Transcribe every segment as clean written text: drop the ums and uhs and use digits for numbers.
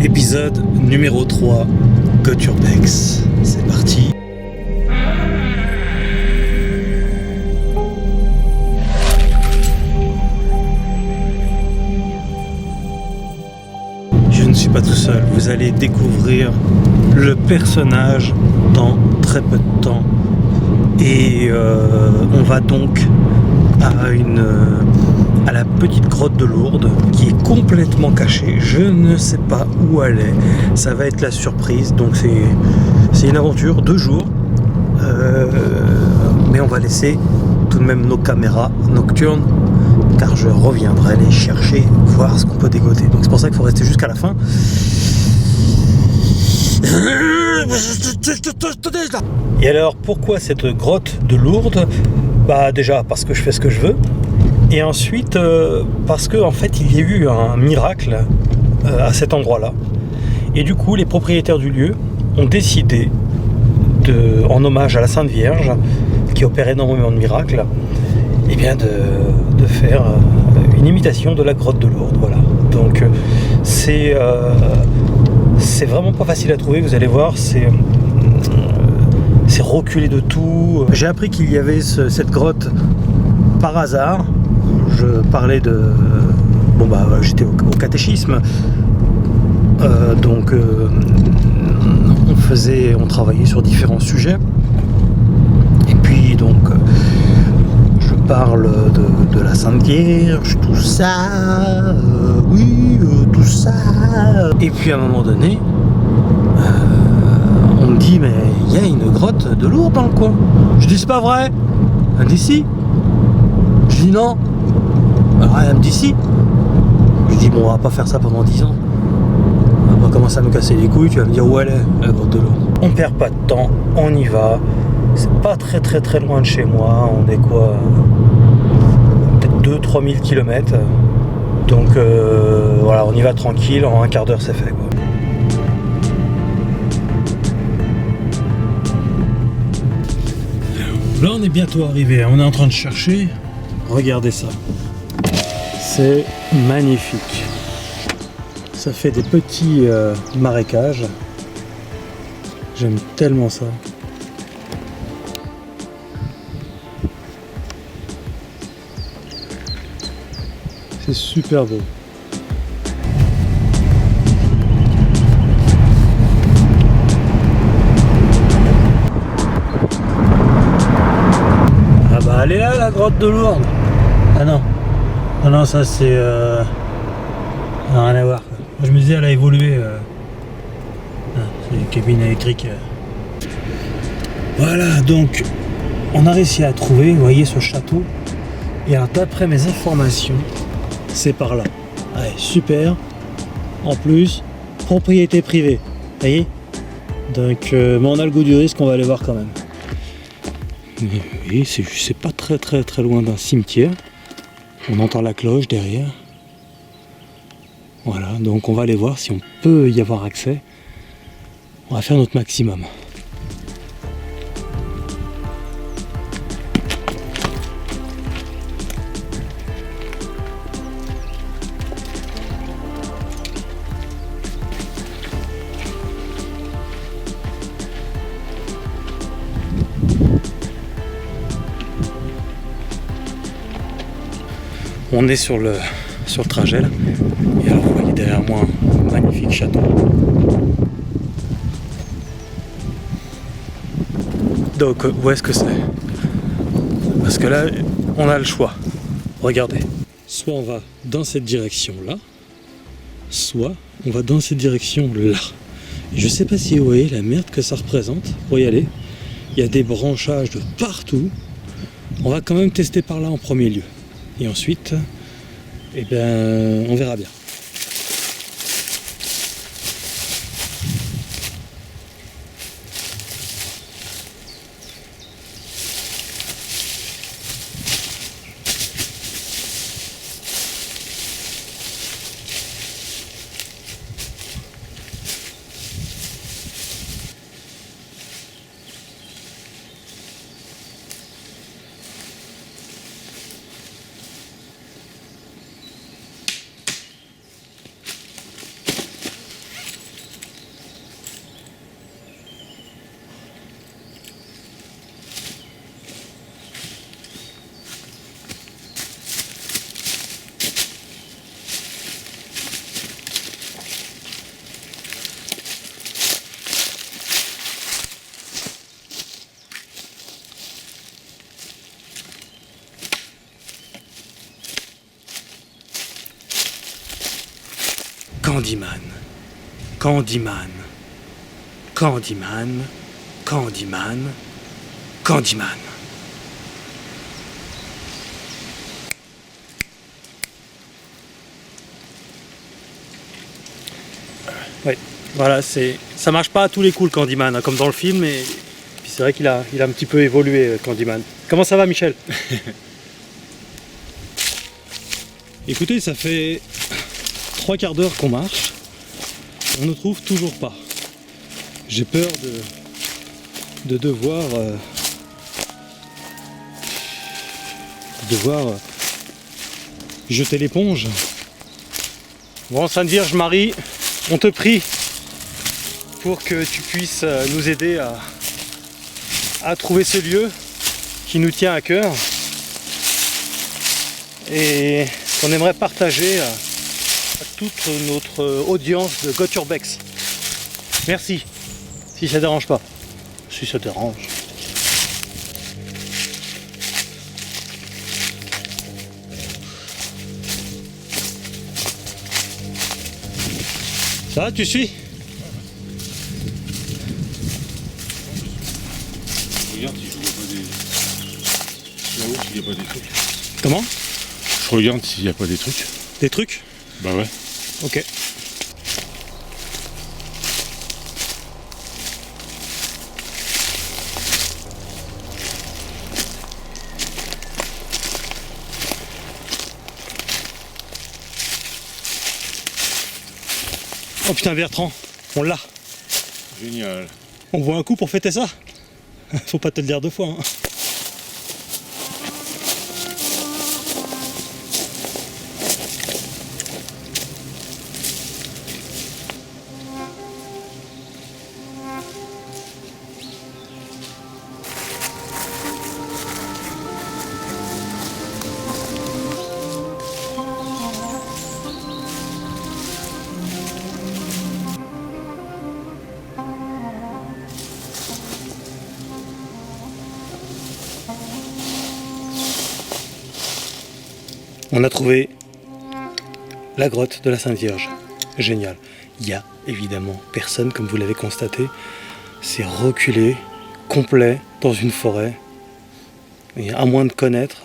Épisode numéro 3, Goturbex. C'est parti. Je ne suis pas tout seul, vous allez découvrir le personnage dans très peu de temps. Et on va donc à la petite grotte de Lourdes qui est complètement cachée. Je ne sais pas où elle est. Ça va être la surprise. Donc c'est une aventure, 2 jours. Mais on va laisser tout de même nos caméras nocturnes car je reviendrai les chercher, voir ce qu'on peut dégoter. Donc c'est pour ça qu'il faut rester jusqu'à la fin. Et alors pourquoi cette grotte de Lourdes ? Bah déjà parce que je fais ce que je veux. Et ensuite, parce qu'en fait, il y a eu un miracle à cet endroit-là. Et du coup, les propriétaires du lieu ont décidé, en hommage à la Sainte Vierge, qui opère énormément de miracles, eh bien de faire une imitation de la grotte de Lourdes. Voilà. Donc, c'est vraiment pas facile à trouver, vous allez voir, c'est reculé de tout. J'ai appris qu'il y avait cette grotte par hasard. Je parlais j'étais au catéchisme, donc on travaillait sur différents sujets, et puis donc je parle de la Sainte Vierge, tout ça, tout ça, et puis à un moment donné, on me dit mais il y a une grotte de Lourdes dans le coin. Je dis c'est pas vrai, elle dit si. Je dis non. Alors elle me dit si. Je dis bon on va pas faire ça pendant 10 ans. On va commencer à me casser les couilles, tu vas me dire où elle est, la grotte de Lourdes. On perd pas de temps, on y va. C'est pas très loin de chez moi, on est quoi, peut-être 2-3 000 km. Donc voilà, on y va tranquille, en un quart d'heure c'est fait quoi. Là on est bientôt arrivé, on est en train de chercher. Regardez ça. C'est magnifique. Ça fait des petits marécages. J'aime tellement ça. C'est super beau. Ah bah elle est là la grotte de Lourdes. Ah non. Ah non, ça c'est rien à voir. Je me disais elle a évolué. C'est une cabine électrique. Voilà, donc on a réussi à trouver, vous voyez ce château. Et alors d'après mes informations, c'est par là. Ouais, super. En plus, propriété privée. Vous voyez. Donc mais on a le goût du risque, on va aller voir quand même. Oui, c'est pas très loin d'un cimetière. On entend la cloche derrière. Voilà, donc on va aller voir si on peut y avoir accès. On va faire notre maximum. On est sur le trajet là. Et alors vous voyez derrière moi un magnifique château. Donc où est-ce que c'est ? Parce que là on a le choix. Regardez. Soit on va dans cette direction là, soit on va dans cette direction là. Et je sais pas si vous voyez la merde que ça représente pour y aller. Il y a des branchages de partout. On va quand même tester par là en premier lieu. Et ensuite, eh ben, on verra bien. Candyman, Candyman, Candyman, Candyman, Candyman. Ouais, voilà, ça marche pas à tous les coups le Candyman, hein, comme dans le film, et puis c'est vrai qu'il a un petit peu évolué Candyman. Comment ça va Michel? Écoutez, ça fait 3/4 d'heure qu'on marche, on ne trouve toujours pas. J'ai peur de devoir jeter l'éponge. Bon, Sainte Vierge Marie, on te prie pour que tu puisses nous aider à trouver ce lieu qui nous tient à cœur et qu'on aimerait partager à toute notre audience de Got Your Bex. Merci, si ça dérange pas. Si ça dérange. Ça va, tu suis? Regarde si je vois pas des... Là-haut, s'il n'y a pas des trucs. Comment? Je regarde s'il n'y a pas des trucs. Des trucs? Bah ouais. Ok. Oh putain, Bertrand, on l'a. Génial. On voit un coup pour fêter ça? Faut pas te le dire 2 fois. Hein. On a trouvé la grotte de la Sainte Vierge. Génial. Il y a évidemment personne, comme vous l'avez constaté. C'est reculé, complet, dans une forêt. Et à moins de connaître.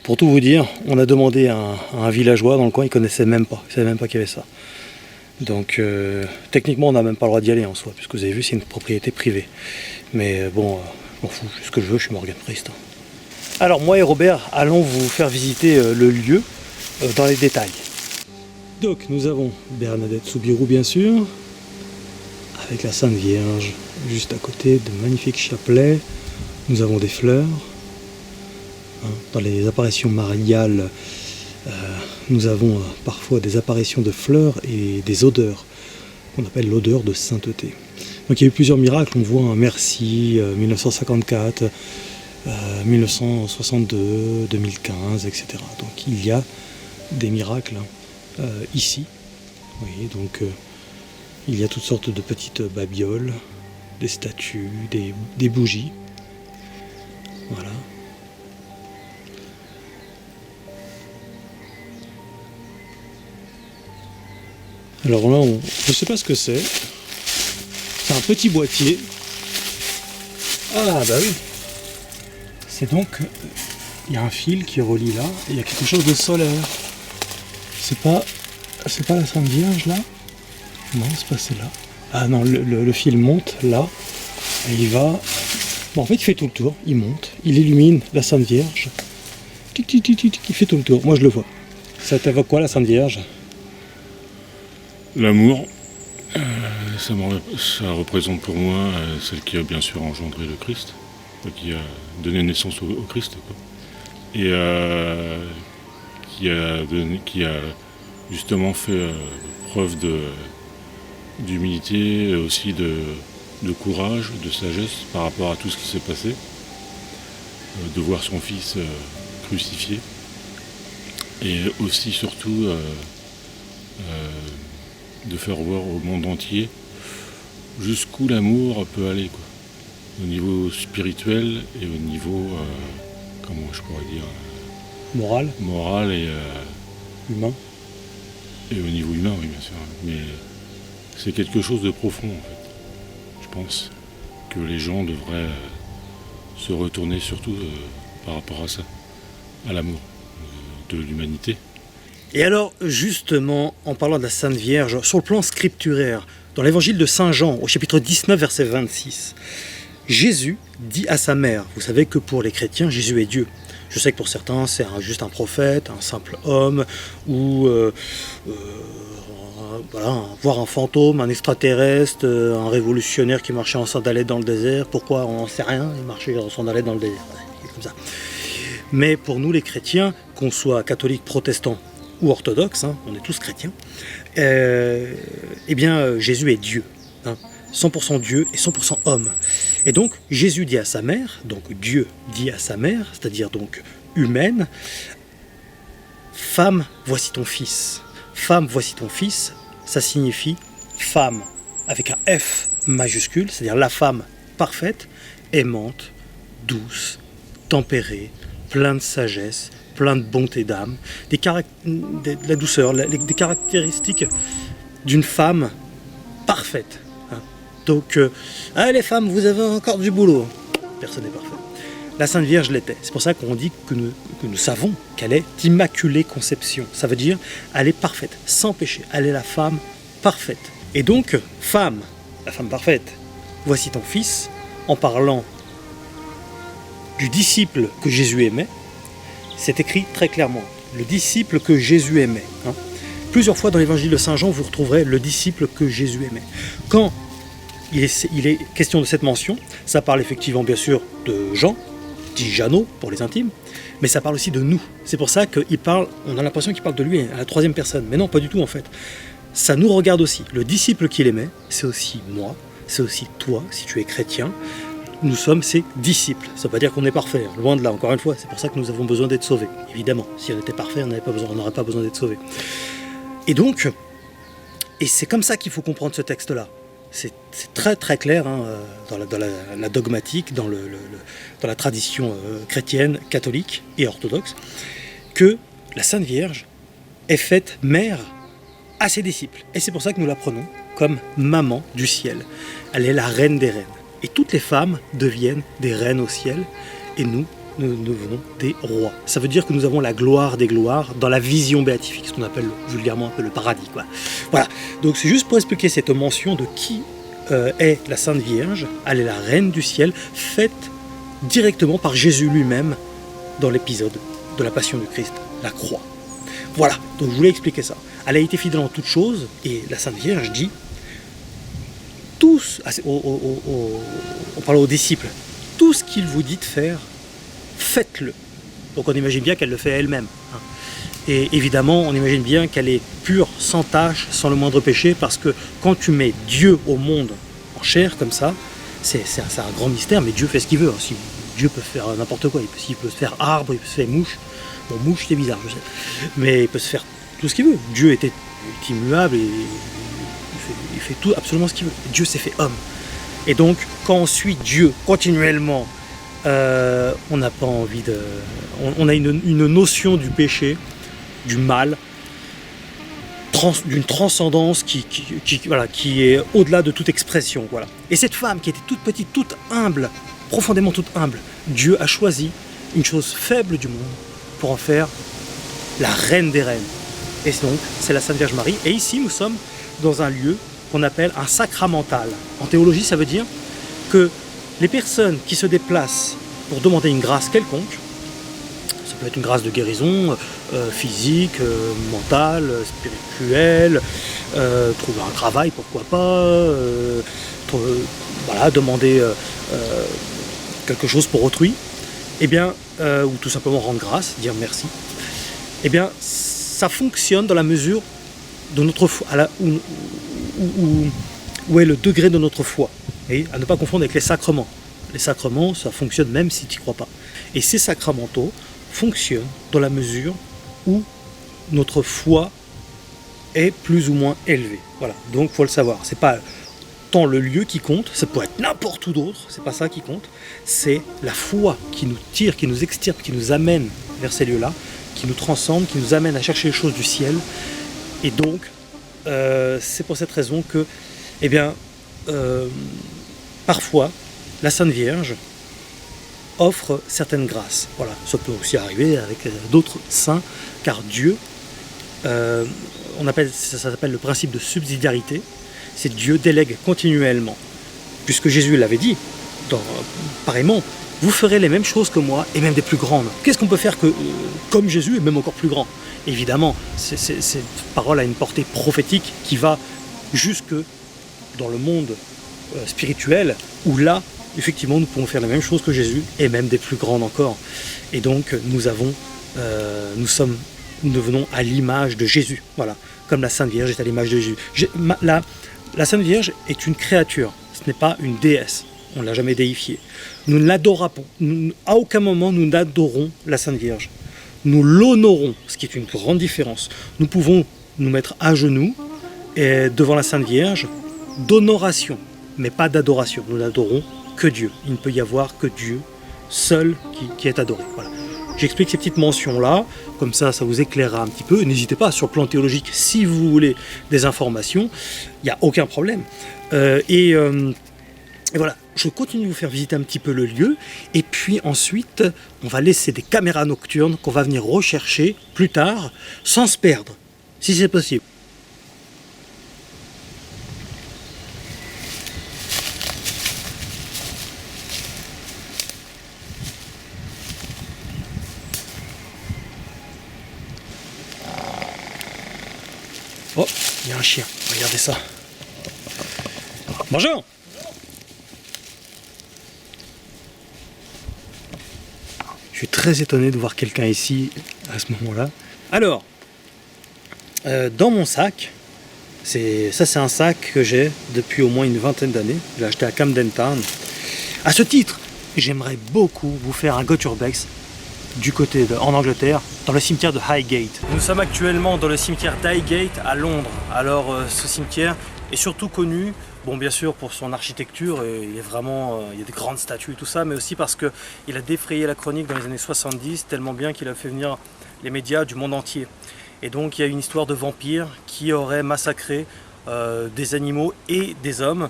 Pour tout vous dire, on a demandé à un villageois dans le coin, il ne connaissait même pas. Il ne savait même pas qu'il y avait ça. Donc techniquement, on n'a même pas le droit d'y aller en soi, puisque vous avez vu, c'est une propriété privée. Mais bon, je m'en fous, je fais ce que je veux, je suis Morgan Priest. Alors moi et Robert allons vous faire visiter le lieu dans les détails. Donc nous avons Bernadette Soubirous bien sûr, avec la Sainte Vierge juste à côté, de magnifiques chapelets. Nous avons des fleurs. Dans les apparitions mariales, nous avons parfois des apparitions de fleurs et des odeurs, qu'on appelle l'odeur de sainteté. Donc il y a eu plusieurs miracles, on voit un Merci, 1954, 1962, 2015, etc. Donc il y a des miracles ici. Vous voyez, donc il y a toutes sortes de petites babioles, des statues, des bougies. Voilà. Alors là, je ne sais pas ce que c'est. C'est un petit boîtier. Ah bah oui. C'est donc, il y a un fil qui relie là, et il y a quelque chose de solaire. C'est pas la Sainte Vierge là? Non, c'est pas celle-là. Ah non, le fil monte là, et il va... Bon, en fait, il fait tout le tour, il monte, il illumine la Sainte Vierge. Tic, tic, tic, tic, il fait tout le tour, moi je le vois. Ça t'évoque quoi la Sainte Vierge? L'amour, ça représente pour moi celle qui a bien sûr engendré le Christ, qui a donné naissance au Christ, quoi. Et qui a justement fait preuve d'humilité, et aussi de courage, de sagesse par rapport à tout ce qui s'est passé, de voir son fils crucifié, et aussi surtout de faire voir au monde entier jusqu'où l'amour peut aller, quoi. Au niveau spirituel et au niveau, comment je pourrais dire, Moral et humain. Et au niveau humain, oui, bien sûr. Mais c'est quelque chose de profond, en fait. Je pense que les gens devraient se retourner surtout par rapport à ça, à l'amour de l'humanité. Et alors, justement, en parlant de la Sainte Vierge, sur le plan scripturaire, dans l'évangile de Saint Jean, au chapitre 19, verset 26, Jésus dit à sa mère, vous savez que pour les chrétiens, Jésus est Dieu. Je sais que pour certains, c'est juste un prophète, un simple homme, ou voir un fantôme, un extraterrestre, un révolutionnaire qui marchait en sandalettes dans le désert. Pourquoi? On n'en sait rien, il marchait en sandalettes dans le désert. C'est comme ça. Mais pour nous, les chrétiens, qu'on soit catholiques, protestants ou orthodoxes, on est tous chrétiens, eh bien, Jésus est Dieu. 100% Dieu et 100% homme. Et donc, Jésus dit à sa mère, donc Dieu dit à sa mère, c'est-à-dire donc humaine, femme, voici ton fils. Femme, voici ton fils, ça signifie femme avec un F majuscule, c'est-à-dire la femme parfaite, aimante, douce, tempérée, pleine de sagesse, pleine de bonté d'âme, de la douceur, des caractéristiques d'une femme parfaite. Donc, les femmes, vous avez encore du boulot. Personne n'est parfait. La Sainte Vierge l'était. C'est pour ça qu'on dit que nous savons qu'elle est immaculée conception. Ça veut dire, elle est parfaite, sans péché. Elle est la femme parfaite. Et donc, femme, la femme parfaite, voici ton fils, en parlant du disciple que Jésus aimait, c'est écrit très clairement. Le disciple que Jésus aimait. Plusieurs fois dans l'évangile de Saint Jean, vous retrouverez le disciple que Jésus aimait. Quand il est question de cette mention, ça parle effectivement bien sûr de Jean, dit Jeannot pour les intimes, mais ça parle aussi de nous. C'est pour ça qu'il parle, on a l'impression qu'il parle de lui à la troisième personne, mais non, pas du tout en fait. Ça nous regarde aussi. Le disciple qu'il aimait, c'est aussi moi, c'est aussi toi, si tu es chrétien. Nous sommes ses disciples. Ça ne veut pas dire qu'on est parfait, loin de là, encore une fois. C'est pour ça que nous avons besoin d'être sauvés. Évidemment, si on était parfait, on n'aurait pas besoin d'être sauvés. Et donc, et c'est comme ça qu'il faut comprendre ce texte-là. C'est très très clair dans la dogmatique, dans la tradition chrétienne, catholique et orthodoxe, que la Sainte Vierge est faite mère à ses disciples. Et c'est pour ça que nous la prenons comme maman du ciel. Elle est la reine des reines. Et toutes les femmes deviennent des reines au ciel, et nous devenons des rois. Ça veut dire que nous avons la gloire des gloires dans la vision béatifique, ce qu'on appelle vulgairement le paradis, quoi. Voilà, donc c'est juste pour expliquer cette mention de qui est la Sainte Vierge. Elle est la reine du ciel, faite directement par Jésus lui-même dans l'épisode de la Passion du Christ, la croix. Voilà, donc je voulais expliquer ça. Elle a été fidèle en toutes choses, et la Sainte Vierge dit tous, on parle aux disciples, tout ce qu'il vous dit de faire, faites-le. Donc on imagine bien qu'elle le fait elle-même. Et évidemment, on imagine bien qu'elle est pure, sans tache, sans le moindre péché, parce que quand tu mets Dieu au monde en chair comme ça, c'est un grand mystère, mais Dieu fait ce qu'il veut. Si Dieu peut faire n'importe quoi, il peut se faire arbre, il peut se faire mouche. Bon, mouche c'est bizarre, je sais. Mais il peut se faire tout ce qu'il veut. Dieu est immuable et il fait tout, absolument ce qu'il veut. Dieu s'est fait homme. Et donc, quand on suit Dieu continuellement, on n'a pas envie de... On a une notion du péché, du mal, d'une transcendance qui est au-delà de toute expression. Voilà. Et cette femme qui était toute petite, toute humble, profondément toute humble, Dieu a choisi une chose faible du monde pour en faire la reine des reines. Et donc, c'est la Sainte Vierge Marie. Et ici, nous sommes dans un lieu qu'on appelle un sacramental. En théologie, ça veut dire que les personnes qui se déplacent pour demander une grâce quelconque, ça peut être une grâce de guérison physique, mentale, spirituelle, trouver un travail, pourquoi pas, demander quelque chose pour autrui, eh bien, ou tout simplement rendre grâce, dire merci, eh bien, ça fonctionne dans la mesure de notre foi, où est le degré de notre foi, et à ne pas confondre avec les sacrements. Les sacrements, ça fonctionne même si tu n'y crois pas. Et ces sacramentaux fonctionnent dans la mesure où notre foi est plus ou moins élevée. Voilà, donc il faut le savoir. C'est pas tant le lieu qui compte, ça peut être n'importe où d'autre, c'est pas ça qui compte. C'est la foi qui nous tire, qui nous extirpe, qui nous amène vers ces lieux-là, qui nous transcende, qui nous amène à chercher les choses du ciel Et donc, c'est pour cette raison que, eh bien, parfois, la Sainte Vierge offre certaines grâces. Voilà, ça peut aussi arriver avec d'autres saints, car Dieu, ça s'appelle le principe de subsidiarité, c'est Dieu délègue continuellement. Puisque Jésus l'avait dit, pareillement, vous ferez les mêmes choses que moi, et même des plus grandes. Qu'est-ce qu'on peut faire comme Jésus, et même encore plus grand? Évidemment, cette parole a une portée prophétique qui va jusque dans le monde spirituel, où là, effectivement, nous pouvons faire la même chose que Jésus, et même des plus grandes encore. Et donc, nous devenons à l'image de Jésus. Voilà, comme la Sainte Vierge est à l'image de Jésus. La Sainte Vierge est une créature, ce n'est pas une déesse. On ne l'a jamais déifiée. Nous ne l'adorons pas. À aucun moment nous n'adorons la Sainte Vierge. Nous l'honorons, ce qui est une grande différence. Nous pouvons nous mettre à genoux devant la Sainte Vierge d'honoration, mais pas d'adoration. Nous n'adorons que Dieu. Il ne peut y avoir que Dieu seul qui est adoré. Voilà. J'explique ces petites mentions-là, comme ça vous éclairera un petit peu. N'hésitez pas, sur le plan théologique, si vous voulez des informations, il n'y a aucun problème. Et voilà, je continue de vous faire visiter un petit peu le lieu, et puis ensuite, on va laisser des caméras nocturnes qu'on va venir rechercher plus tard, sans se perdre, si c'est possible. Oh, il y a un chien, regardez ça. Bonjour! Je suis très étonné de voir quelqu'un ici à ce moment-là. Alors, dans mon sac, c'est un sac que j'ai depuis au moins une vingtaine d'années. Je l'ai acheté à Camden Town. À ce titre, j'aimerais beaucoup vous faire un Got Urbex en Angleterre, dans le cimetière de Highgate. Nous sommes actuellement dans le cimetière d'Highgate à Londres. Alors, ce cimetière est surtout connu, bon, bien sûr pour son architecture, il y a des grandes statues et tout ça, mais aussi parce qu'il a défrayé la chronique dans les années 70, tellement bien qu'il a fait venir les médias du monde entier. Et donc il y a une histoire de vampires qui auraient massacré des animaux et des hommes,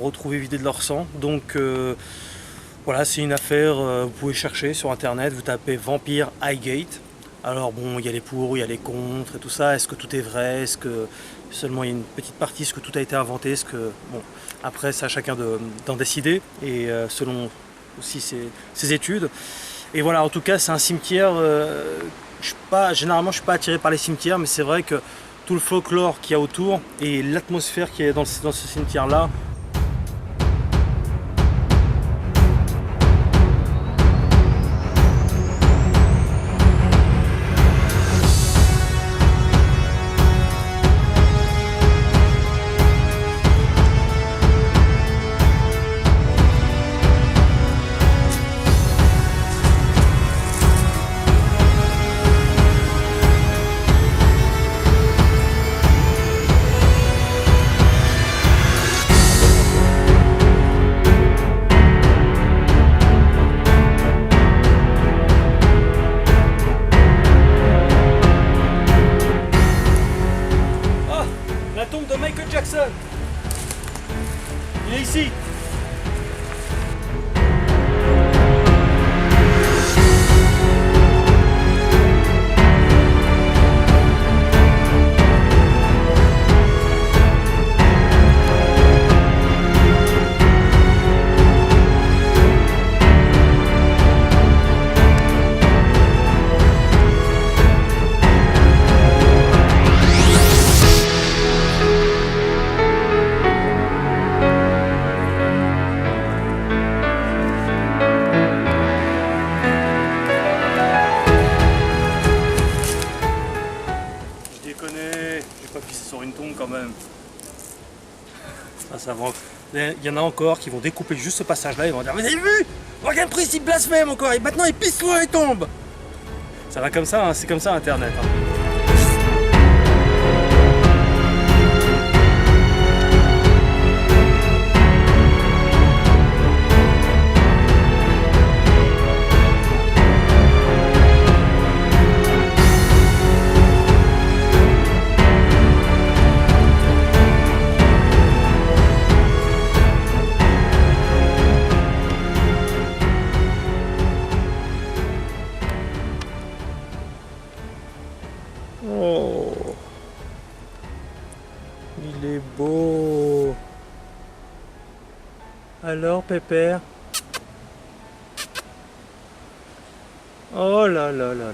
retrouvés vidés de leur sang. Donc voilà, c'est une affaire, vous pouvez chercher sur internet, vous tapez Vampire Highgate. Alors bon, il y a les pour, il y a les contre et tout ça. Est-ce que tout est vrai? Est-ce que seulement il y a une petite partie? Est-ce que tout a été inventé? Est-ce que... Bon, après, c'est à chacun d'en décider, et selon aussi ses études. Et voilà, en tout cas, c'est un cimetière... généralement, je ne suis pas attiré par les cimetières, mais c'est vrai que tout le folklore qu'il y a autour et l'atmosphère qui est dans ce cimetière-là, Jackson. Il est ici. Quand même. Il y en a encore qui vont découper juste ce passage là, ils vont dire: vous avez vu, regarde Priest, il blasphème encore, et maintenant il pisse loin et tombe. Ça va comme ça, hein, c'est comme ça internet, hein. Il est beau. Alors, Pépère? Oh là là là là.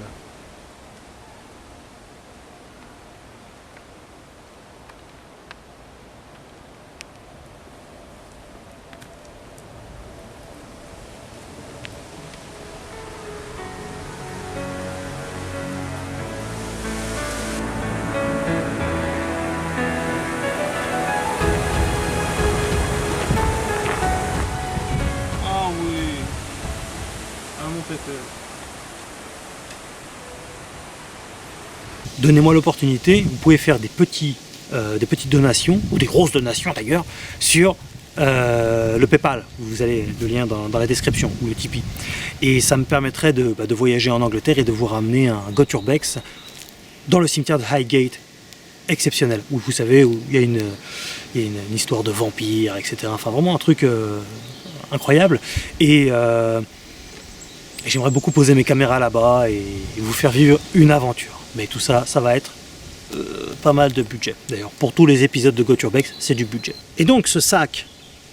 Ah oui. Ah mon Pépère. Donnez-moi l'opportunité, vous pouvez faire des petites donations, ou des grosses donations d'ailleurs, sur le PayPal. Vous avez le lien dans la description, ou le Tipeee. Et ça me permettrait de voyager en Angleterre et de vous ramener un Goturbex dans le cimetière de Highgate, exceptionnel, où vous savez, où il y a une histoire de vampires, etc. Enfin vraiment un truc incroyable. Et j'aimerais beaucoup poser mes caméras là-bas et vous faire vivre une aventure. Mais tout ça, ça va être pas mal de budget. D'ailleurs, pour tous les épisodes de Goturbex, c'est du budget. Et donc, ce sac,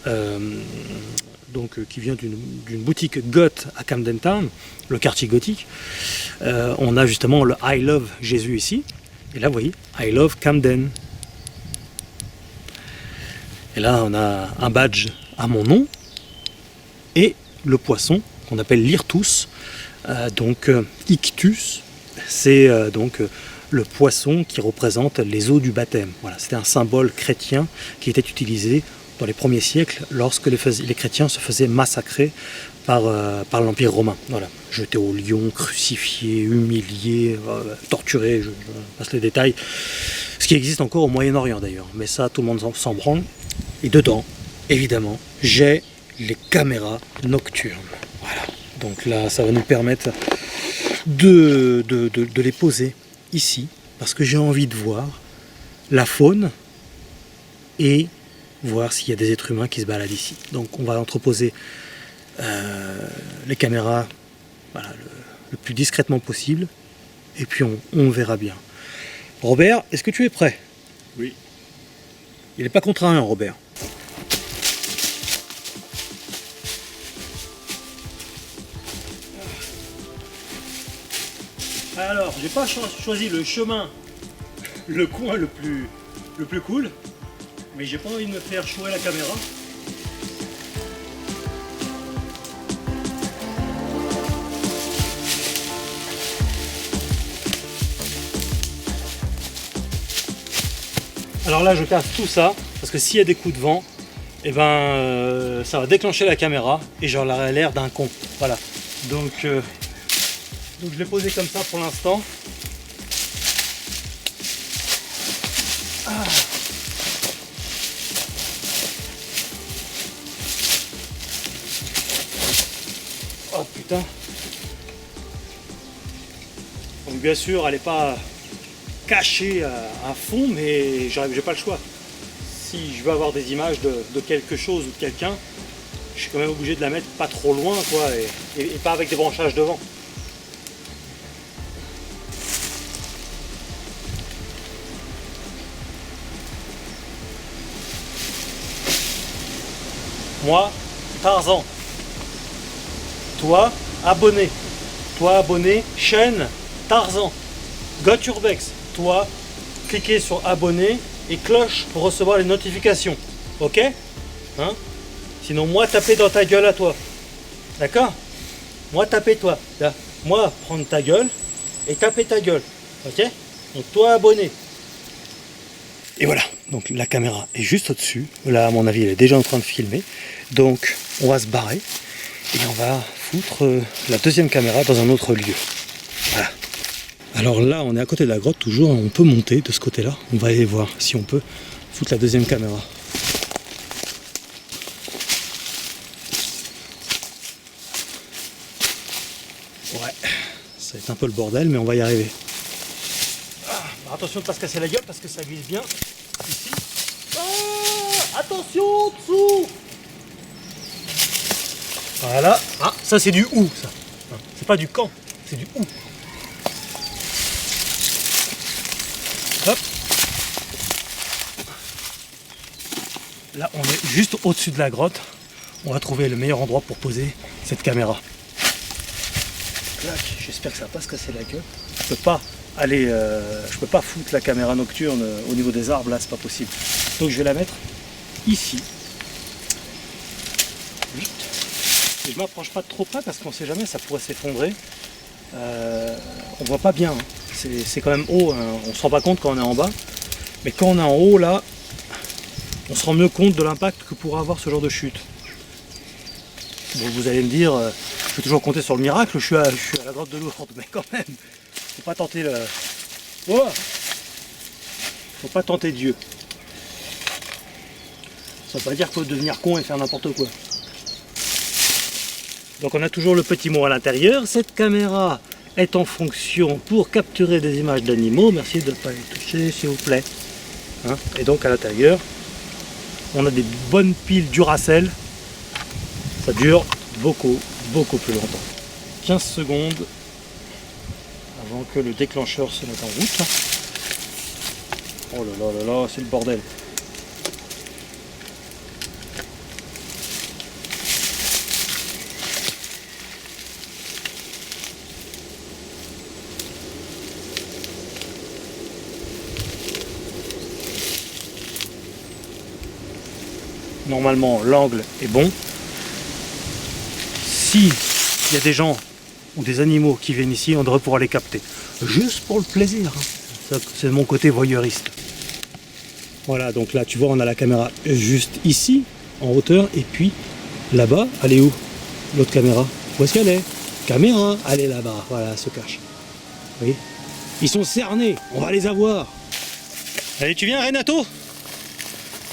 qui vient d'une boutique goth à Camden Town, le quartier gothique, on a justement le I Love Jésus ici. Et là, vous voyez, I Love Camden. Et là, on a un badge à mon nom et le poisson qu'on appelle l'Irtus, Ictus. C'est le poisson qui représente les eaux du baptême. Voilà, c'était un symbole chrétien qui était utilisé dans les premiers siècles lorsque les chrétiens se faisaient massacrer par l'Empire romain. Voilà, jetés au lion, crucifiés, humiliés, torturés, je passe les détails. Ce qui existe encore au Moyen-Orient d'ailleurs, mais ça tout le monde s'en branle. Et dedans, évidemment, j'ai les caméras nocturnes. Voilà, donc là ça va nous permettre de les poser ici, parce que j'ai envie de voir la faune et voir s'il y a des êtres humains qui se baladent ici. Donc on va entreposer les caméras, voilà, le plus discrètement possible, et puis on verra bien. Robert, est-ce que tu es prêt? Oui. Il n'est pas contraint, hein, Robert. Alors, j'ai pas choisi le chemin, le coin le plus cool, mais j'ai pas envie de me faire chouer la caméra. Alors là, je casse tout ça, parce que s'il y a des coups de vent, eh ben, ça va déclencher la caméra et j'aurai l'air d'un con. Voilà. Donc je l'ai posé comme ça pour l'instant. Oh putain. Donc bien sûr, elle n'est pas cachée à fond, mais j'ai pas le choix. Si je veux avoir des images de quelque chose ou de quelqu'un, je suis quand même obligé de la mettre pas trop loin, quoi, et pas avec des branchages devant. Moi, Tarzan. Toi, abonné. Toi, abonné, chaîne Tarzan. Goturbex. Toi, cliquez sur abonner et cloche pour recevoir les notifications. Ok? Hein? Sinon, moi, taper dans ta gueule à toi. D'accord? Moi, taper toi. Là. Moi, prendre ta gueule et taper ta gueule. Ok? Donc, toi, abonné. Et voilà, donc la caméra est juste au-dessus. Là, à mon avis, elle est déjà en train de filmer. Donc, on va se barrer et on va foutre la deuxième caméra dans un autre lieu. Voilà. Alors là, on est à côté de la grotte toujours. On peut monter de ce côté-là. On va aller voir si on peut foutre la deuxième caméra. Ouais, ça va être un peu le bordel, mais on va y arriver. Alors attention de ne pas se casser la gueule parce que ça glisse bien ici. Ah, attention dessous. Voilà. Ah, ça c'est du hou, ça. C'est pas du camp, c'est du hou. Hop. Là, on est juste au-dessus de la grotte. On va trouver le meilleur endroit pour poser cette caméra. J'espère que ça va pas se casser la gueule. Je peux pas foutre la caméra nocturne au niveau des arbres, là, c'est pas possible. Donc je vais la mettre ici. Et je m'approche pas de trop près parce qu'on sait jamais, ça pourrait s'effondrer. On voit pas bien, hein. C'est quand même haut, hein. On se rend pas compte quand on est en bas. Mais quand on est en haut, là, on se rend mieux compte de l'impact que pourrait avoir ce genre de chute. Bon, vous allez me dire, je peux toujours compter sur le miracle, je suis à la grotte de Lourdes, mais quand même, faut pas tenter le... Oh, faut pas tenter Dieu. Ça veut pas dire qu'il faut devenir con et faire n'importe quoi. Donc on a toujours le petit mot à l'intérieur. Cette caméra est en fonction pour capturer des images d'animaux. Merci de ne pas les toucher, s'il vous plaît. Hein, et donc à l'intérieur, on a des bonnes piles Duracell. Ça dure beaucoup plus longtemps. 15 secondes avant que le déclencheur se mette en route. Oh là là là là, c'est le bordel. Normalement, l'angle est bon. Si il y a des gens ou des animaux qui viennent ici, on devrait pouvoir les capter. Juste pour le plaisir. Hein. C'est mon côté voyeuriste. Voilà, donc là, tu vois, on a la caméra juste ici, en hauteur. Et puis, là-bas, elle est où? L'autre caméra. Où est-ce qu'elle est? Caméra, elle est là-bas. Voilà, elle se cache. Vous voyez? Ils sont cernés. On va les avoir. Allez, tu viens, Renato?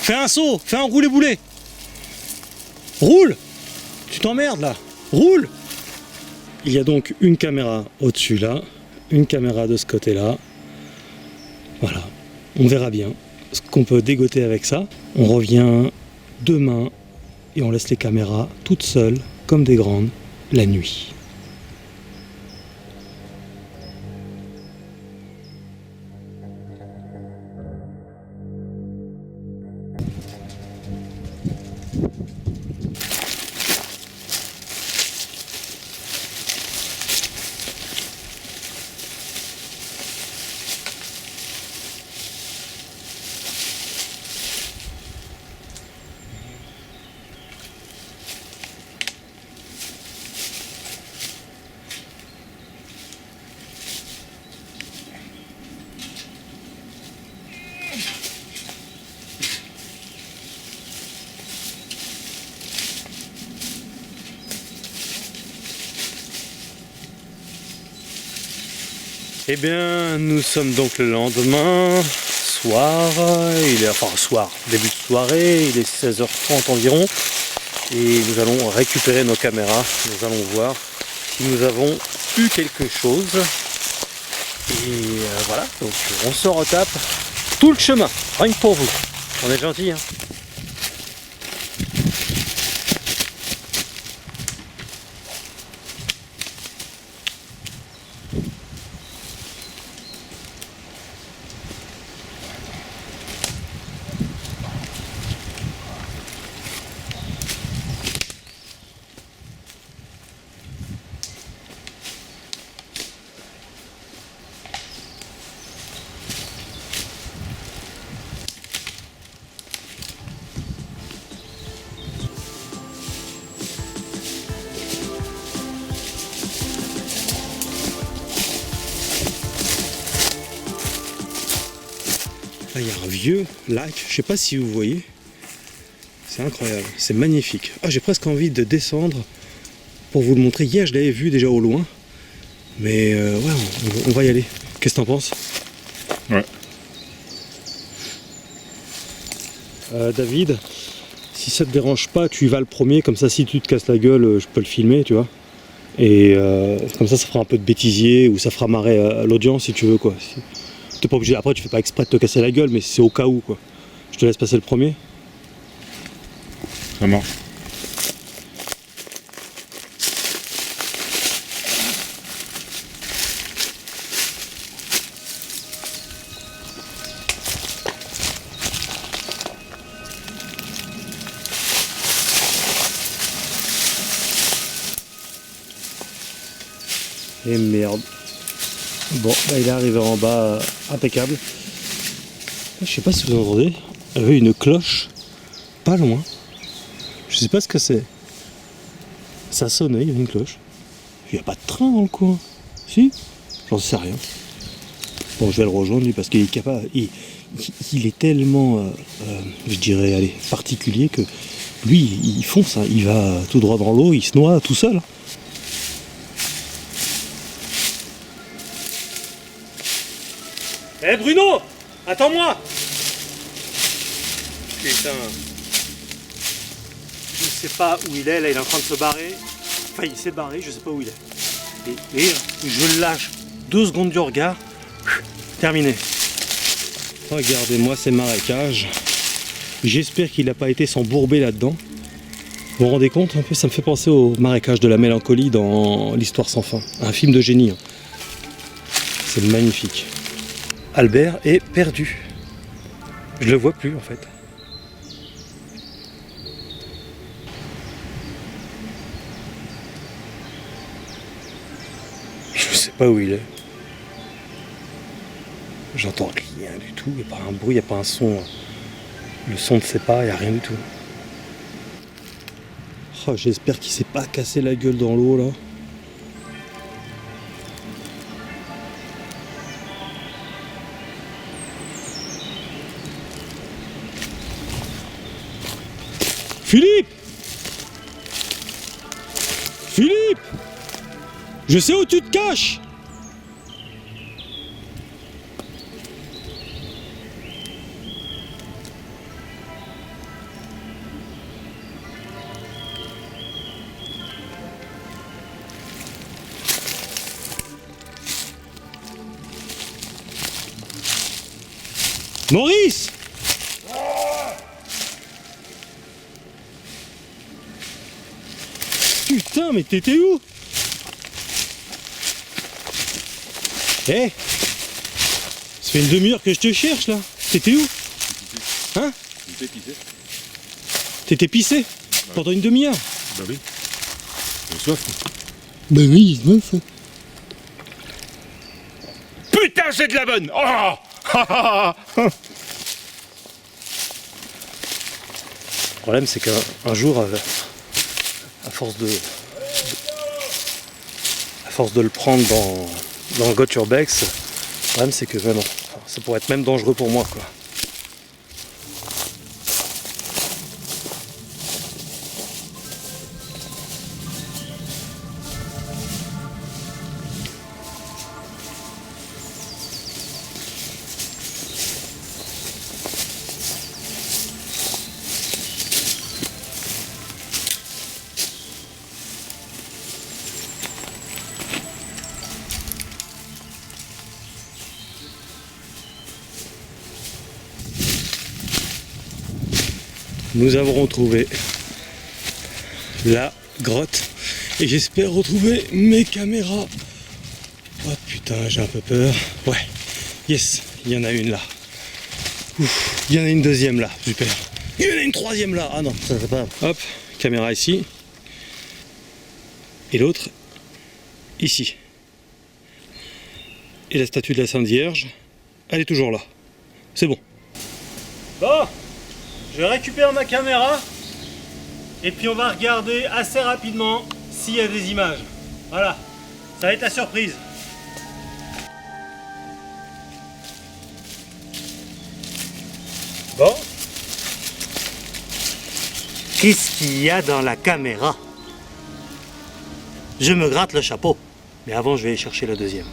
Fais un saut, fais un roulé-boulet. Roule! Tu t'emmerdes là. Roule! Il y a donc une caméra au-dessus là, une caméra de ce côté-là. Voilà. On verra bien ce qu'on peut dégoter avec ça. On revient demain et on laisse les caméras toutes seules, comme des grandes, la nuit. Eh bien, nous sommes donc le lendemain, soir, début de soirée, il est 16h30 environ, et nous allons récupérer nos caméras, nous allons voir si nous avons eu quelque chose, et voilà, donc on se retape tout le chemin, rien que pour vous, on est gentils, hein. Là, il y a un vieux lac, je sais pas si vous voyez, c'est incroyable, c'est magnifique. Ah, j'ai presque envie de descendre pour vous le montrer. Hier, je l'avais vu déjà au loin, mais ouais, on va y aller. Qu'est-ce que t'en penses? Ouais. David, si ça te dérange pas, tu y vas le premier, comme ça, si tu te casses la gueule, je peux le filmer, tu vois. Et comme ça fera un peu de bêtisier, ou ça fera marrer l'audience si tu veux, quoi. T'es pas obligé, après tu fais pas exprès de te casser la gueule, mais c'est au cas où, quoi. Je te laisse passer le premier. Ça marche. Et merde. Bon, bah, il est arrivé en bas, impeccable. Je sais pas si vous entendez, il y avait une cloche pas loin. Je sais pas ce que c'est. Ça sonnait, il y avait une cloche. Il n'y a pas de train dans le coin. Si? J'en sais rien. Bon, je vais le rejoindre lui parce qu'il est capable. Il est tellement, je dirais, allez, particulier que lui, il fonce, hein, il va tout droit dans l'eau, il se noie tout seul. Eh Bruno, attends-moi! Putain. Je sais pas où il est, là il est en train de se barrer. Enfin il s'est barré, je sais pas où il est. Et je le lâche 2 secondes du regard. Terminé. Regardez-moi ces marécages. J'espère qu'il n'a pas été s'embourber là-dedans. Vous vous rendez compte un peu, ça me fait penser au marécage de la mélancolie dans l'Histoire sans fin. Un film de génie. Hein. C'est magnifique. Albert est perdu. Je le vois plus en fait. Je sais pas où il est. J'entends rien du tout, il n'y a pas un bruit, il n'y a pas un son. Le son ne sait pas, il n'y a rien du tout. Oh, j'espère qu'il s'est pas cassé la gueule dans l'eau là. Philippe! Philippe! Je sais où tu te caches! Maurice! Putain, mais t'étais où? Eh! Ça fait une demi-heure que je te cherche là. T'étais où? Hein? T'étais pissé? Pendant une demi-heure? Bah oui. J'ai soif. Bah oui, j'ai soif. Putain, c'est de la bonne! Oh! Le problème c'est qu'un jour, à force de le prendre dans le Got Urbex, le problème c'est que vraiment, ça pourrait être même dangereux pour moi quoi. Nous avons retrouvé la grotte et j'espère retrouver mes caméras. Oh putain, j'ai un peu peur. Ouais, yes, il y en a une là. Ouf, il y en a une deuxième là, super. Il y en a une troisième là. Ah non, ça c'est pas. Hop, caméra ici. Et l'autre ici. Et la statue de la Sainte Vierge, elle est toujours là. C'est bon. Bon, je récupère ma caméra et puis on va regarder assez rapidement s'il y a des images. Voilà, ça va être la surprise. Bon. Qu'est-ce qu'il y a dans la caméra? Je me gratte le chapeau. Mais avant, je vais aller chercher la deuxième.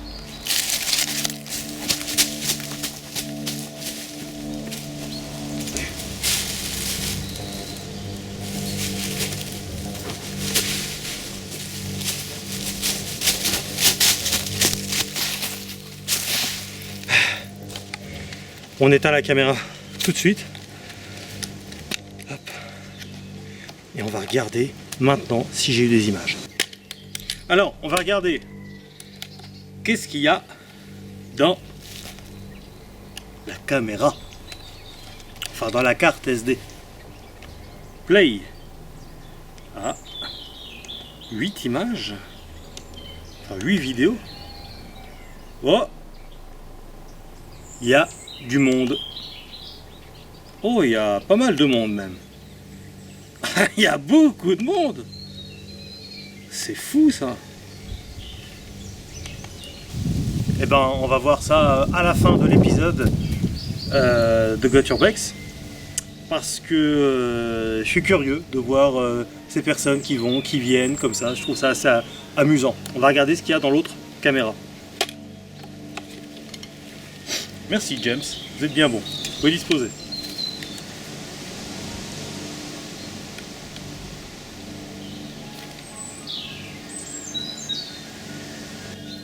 On éteint la caméra tout de suite. Hop. Et on va regarder maintenant si j'ai eu des images. Alors, on va regarder qu'est-ce qu'il y a dans la caméra. Enfin, dans la carte SD. Play. Ah. 8 images. Enfin 8 vidéos. Oh, il y a du monde. Oh, il y a pas mal de monde même. Il y a beaucoup de monde. C'est fou ça. Eh ben, on va voir ça à la fin de l'épisode de Got Your Bex. Parce que je suis curieux de voir ces personnes qui vont, qui viennent comme ça. Je trouve ça assez amusant. On va regarder ce qu'il y a dans l'autre caméra. Merci James, vous êtes bien bon. Vous pouvez disposer.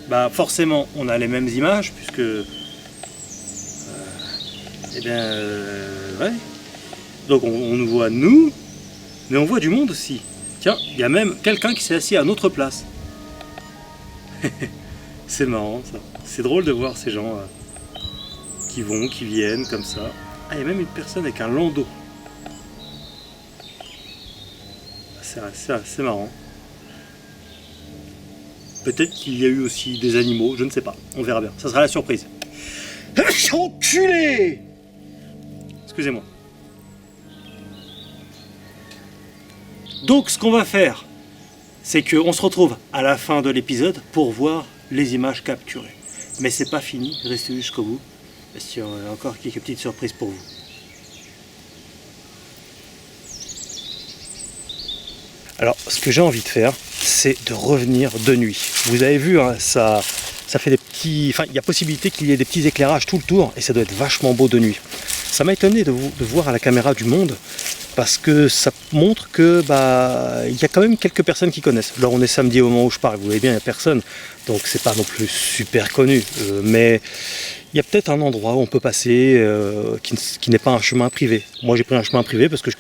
Bah forcément, on a les mêmes images puisque ouais. Donc on nous voit nous, mais on voit du monde aussi. Tiens, il y a même quelqu'un qui s'est assis à notre place. C'est marrant ça. C'est drôle de voir ces gens qui vont, qui viennent comme ça. Ah, il y a même une personne avec un landau. C'est marrant. Peut-être qu'il y a eu aussi des animaux, je ne sais pas. On verra bien. Ça sera la surprise. Enculé! Excusez-moi. Donc ce qu'on va faire, c'est qu'on se retrouve à la fin de l'épisode pour voir les images capturées. Mais c'est pas fini, restez jusqu'au bout, parce qu'il y a encore quelques petites surprises pour vous. Alors ce que j'ai envie de faire, c'est de revenir de nuit. Vous avez vu, hein, ça fait des petits... Enfin, il y a possibilité qu'il y ait des petits éclairages tout le tour, et ça doit être vachement beau de nuit. Ça m'a étonné de voir à la caméra du monde, parce que ça montre que il y a quand même quelques personnes qui connaissent. Là on est samedi au moment où je parle, vous voyez bien, il n'y a personne, donc c'est pas non plus super connu, mais il y a peut-être un endroit où on peut passer qui n'est pas un chemin privé. Moi j'ai pris un chemin privé parce que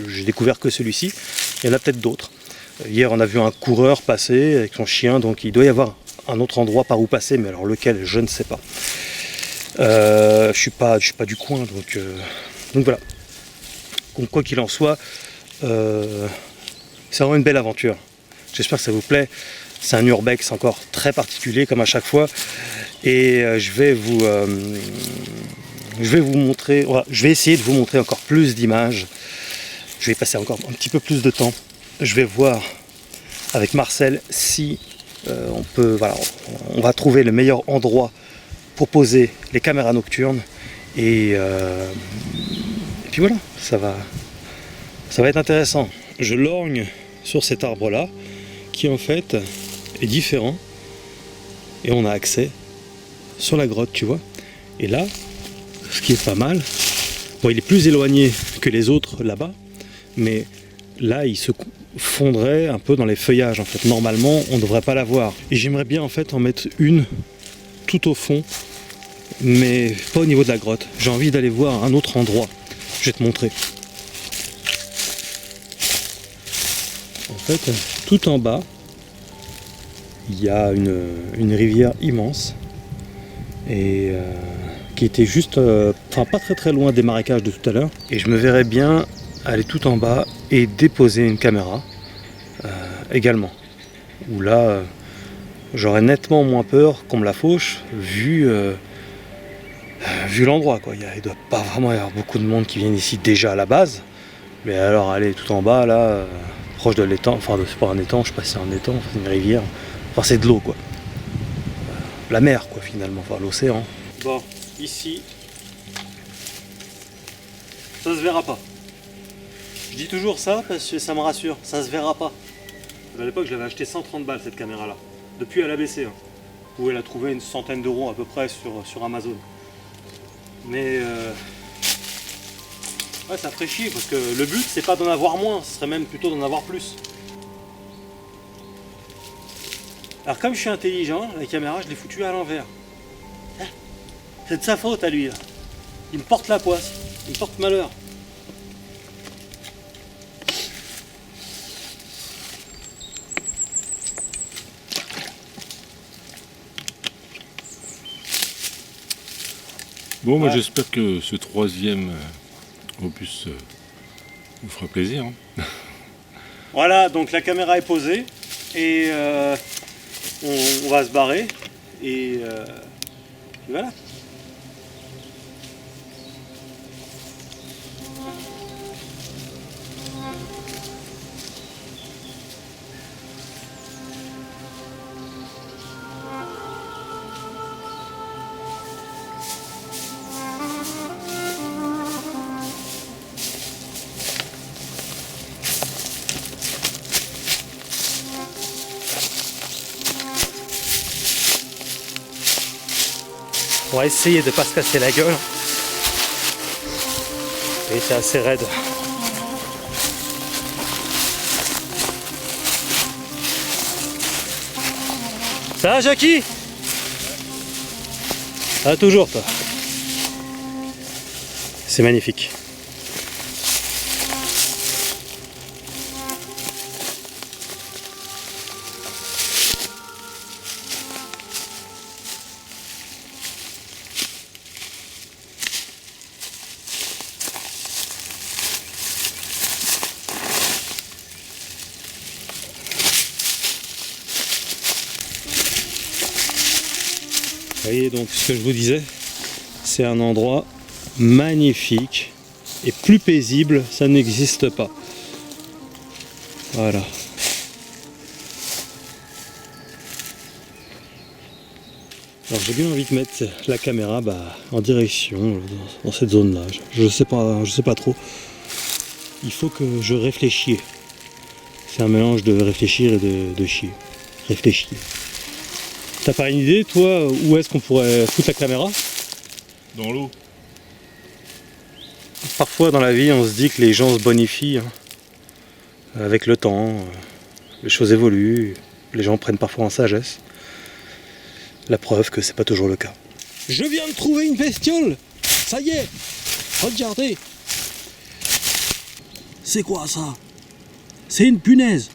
j'ai découvert que celui-ci, il y en a peut-être d'autres. Hier on a vu un coureur passer avec son chien, donc il doit y avoir un autre endroit par où passer, mais alors lequel, je ne sais pas. Je suis pas du coin, donc voilà. Donc, quoi qu'il en soit, c'est vraiment une belle aventure. J'espère que ça vous plaît. C'est un urbex encore très particulier comme à chaque fois, et je vais vous montrer. Voilà, je vais essayer de vous montrer encore plus d'images. Je vais y passer encore un petit peu plus de temps. Je vais voir avec Marcel si on va trouver le meilleur endroit pour poser les caméras nocturnes, et puis voilà, ça va être intéressant. Je lorgne sur cet arbre là qui en fait est différent, et on a accès sur la grotte, tu vois. Et là, ce qui est pas mal, bon, il est plus éloigné que les autres là-bas, mais là il se fondrait un peu dans les feuillages en fait. Normalement on ne devrait pas la voir, et j'aimerais bien en fait en mettre une tout au fond, mais pas au niveau de la grotte. J'ai envie d'aller voir un autre endroit. Je vais te montrer. En fait, tout en bas, il y a une rivière immense, et qui était juste, pas très très loin des marécages de tout à l'heure. Et je me verrais bien aller tout en bas et déposer une caméra également. Où là, j'aurais nettement moins peur qu'on me la fauche, vu l'endroit, quoi. Il ne doit pas vraiment y avoir beaucoup de monde qui viennent ici déjà à la base, mais alors aller tout en bas là, proche de l'étang, enfin c'est pas un étang, je sais pas si c'est un étang, c'est une rivière, enfin c'est de l'eau quoi, la mer quoi finalement, enfin l'océan. Bon, ici ça se verra pas. Je dis toujours ça parce que ça me rassure, ça se verra pas. À l'époque je l'avais acheté 130 balles cette caméra là, depuis elle a baissé, hein. Vous pouvez la trouver une centaine d'euros à peu près sur Amazon. Mais ouais, ça ferait chier parce que le but c'est pas d'en avoir moins, ce serait même plutôt d'en avoir plus. Alors comme je suis intelligent, la caméra je l'ai foutue à l'envers. C'est de sa faute à lui là. Il me porte la poisse, il me porte malheur. Bon, moi j'espère que ce troisième opus vous fera plaisir. Hein. Voilà, donc la caméra est posée, et on va se barrer et voilà. On va essayer de ne pas se casser la gueule. Et c'est assez raide. Ça va, Jackie? Ah, toujours, toi. C'est magnifique. Vous voyez donc ce que je vous disais, c'est un endroit magnifique et plus paisible, ça n'existe pas. Voilà. Alors j'ai bien envie de mettre la caméra en direction dans cette zone-là. Je sais pas trop. Il faut que je réfléchisse. C'est un mélange de réfléchir et de chier. Réfléchir. T'as pas une idée, toi, où est-ce qu'on pourrait foutre la caméra? Dans l'eau. Parfois dans la vie, on se dit que les gens se bonifient. Avec le temps, les choses évoluent, les gens prennent parfois en sagesse. La preuve que c'est pas toujours le cas. Je viens de trouver une bestiole! Ça y est! Regardez! C'est quoi ça? C'est une punaise!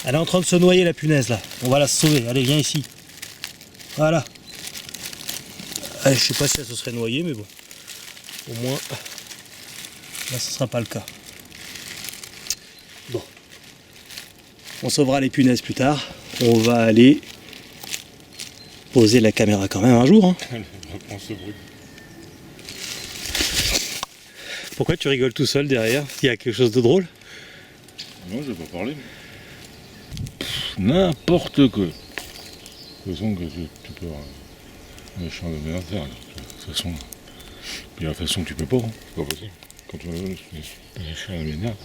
Elle est en train de se noyer, la punaise là. On va la sauver. Allez, viens ici. Voilà. Allez, je sais pas si elle se serait noyée, mais bon. Au moins, là, ce sera pas le cas. Bon. On sauvera les punaises plus tard. On va aller poser la caméra quand même un jour. Hein. Pourquoi tu rigoles tout seul derrière? Il y a quelque chose de drôle? Non, je vais pas parler. N'importe quoi. De toute façon, que tu peux un méchant de merde faire. De toute façon, puis la façon tu peux pas, hein. C'est pas possible. Quand tu me donnes, je suis un merde.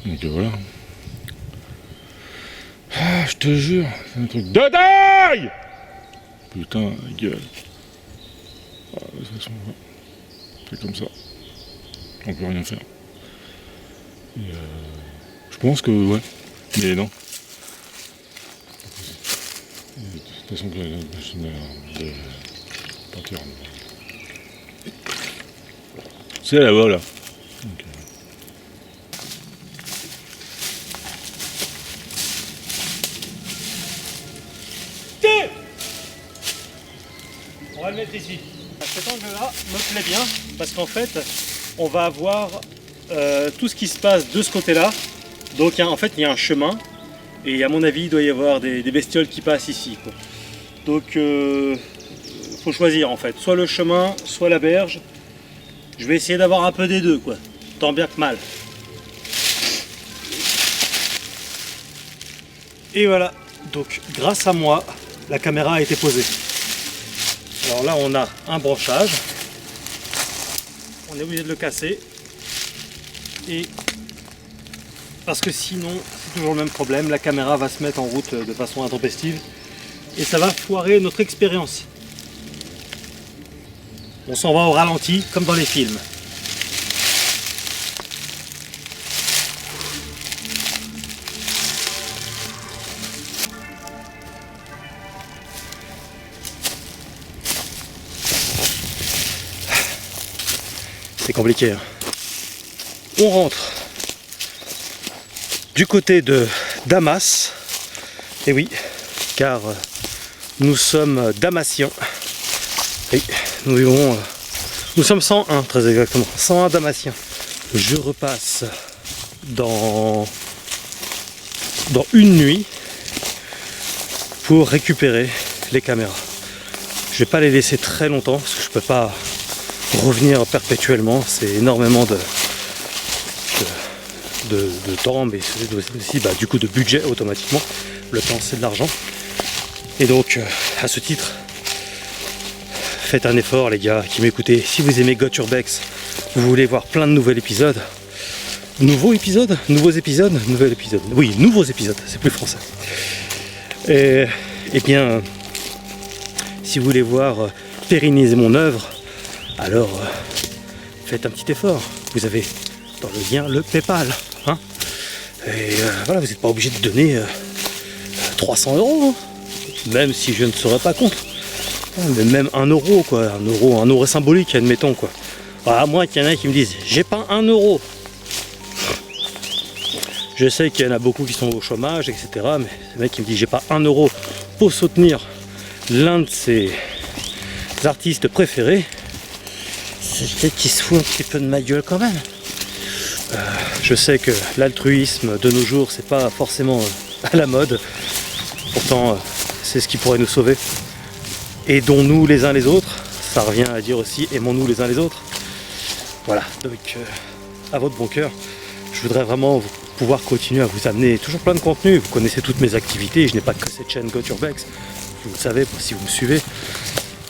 Donc voilà. Ah, je te jure, c'est un truc de dingue. Putain, gueule. Ah, de toute façon, c'est comme ça. On peut rien faire. Et je pense que ouais, mais non. De toute façon, que la machine de peinture. C'est là-bas, là. Donc, on va le mettre ici. Cet angle-là me plaît bien parce qu'en fait, on va avoir tout ce qui se passe de ce côté-là. Donc en fait, il y a un chemin et à mon avis, il doit y avoir des bestioles qui passent ici, quoi. Donc, faut choisir en fait, soit le chemin, soit la berge. Je vais essayer d'avoir un peu des deux, quoi. Tant bien que mal. Et voilà. Donc, grâce à moi, la caméra a été posée. Alors là, on a un branchage. On est obligé de le casser. Et parce que sinon, c'est toujours le même problème. La caméra va se mettre en route de façon intempestive. Et ça va foirer notre expérience. On s'en va au ralenti, comme dans les films. C'est compliqué, hein. On rentre du côté de Damas. Et oui, car nous sommes damasiens. Oui, nous vivons, nous sommes 101 très exactement, 101 damasiens. Je repasse dans une nuit pour récupérer les caméras. Je vais pas les laisser très longtemps parce que je peux pas revenir perpétuellement, c'est énormément de temps, mais c'est aussi du coup de budget automatiquement. Le temps c'est de l'argent. Et donc à ce titre, faites un effort les gars qui m'écoutez. Si vous aimez Got Urbex, vous voulez voir plein de nouveaux épisodes. Nouveaux épisodes, oui, nouveaux épisodes, c'est plus français. Et bien, si vous voulez voir pérenniser mon œuvre, alors faites un petit effort. Vous avez dans le lien le PayPal. Hein, et voilà, vous n'êtes pas obligé de donner 300 €, hein, même si je ne serais pas contre. Mais même 1 euro, quoi. 1 euro symbolique, admettons, quoi. À moins qu'il y en ait qui me disent j'ai pas 1 euro. Je sais qu'il y en a beaucoup qui sont au chômage, etc. Mais le mec qui me dit j'ai pas 1 euro pour soutenir l'un de ses artistes préférés, c'est peut-être qu'il se fout un petit peu de ma gueule quand même. Je sais que l'altruisme de nos jours c'est pas forcément à la mode. Pourtant c'est ce qui pourrait nous sauver. Aidons-nous les uns les autres. Ça revient à dire aussi aimons-nous les uns les autres. Voilà, donc à votre bon cœur. Je voudrais vraiment pouvoir continuer à vous amener toujours plein de contenu. Vous connaissez toutes mes activités, je n'ai pas que cette chaîne Got Urbex, vous le savez si vous me suivez.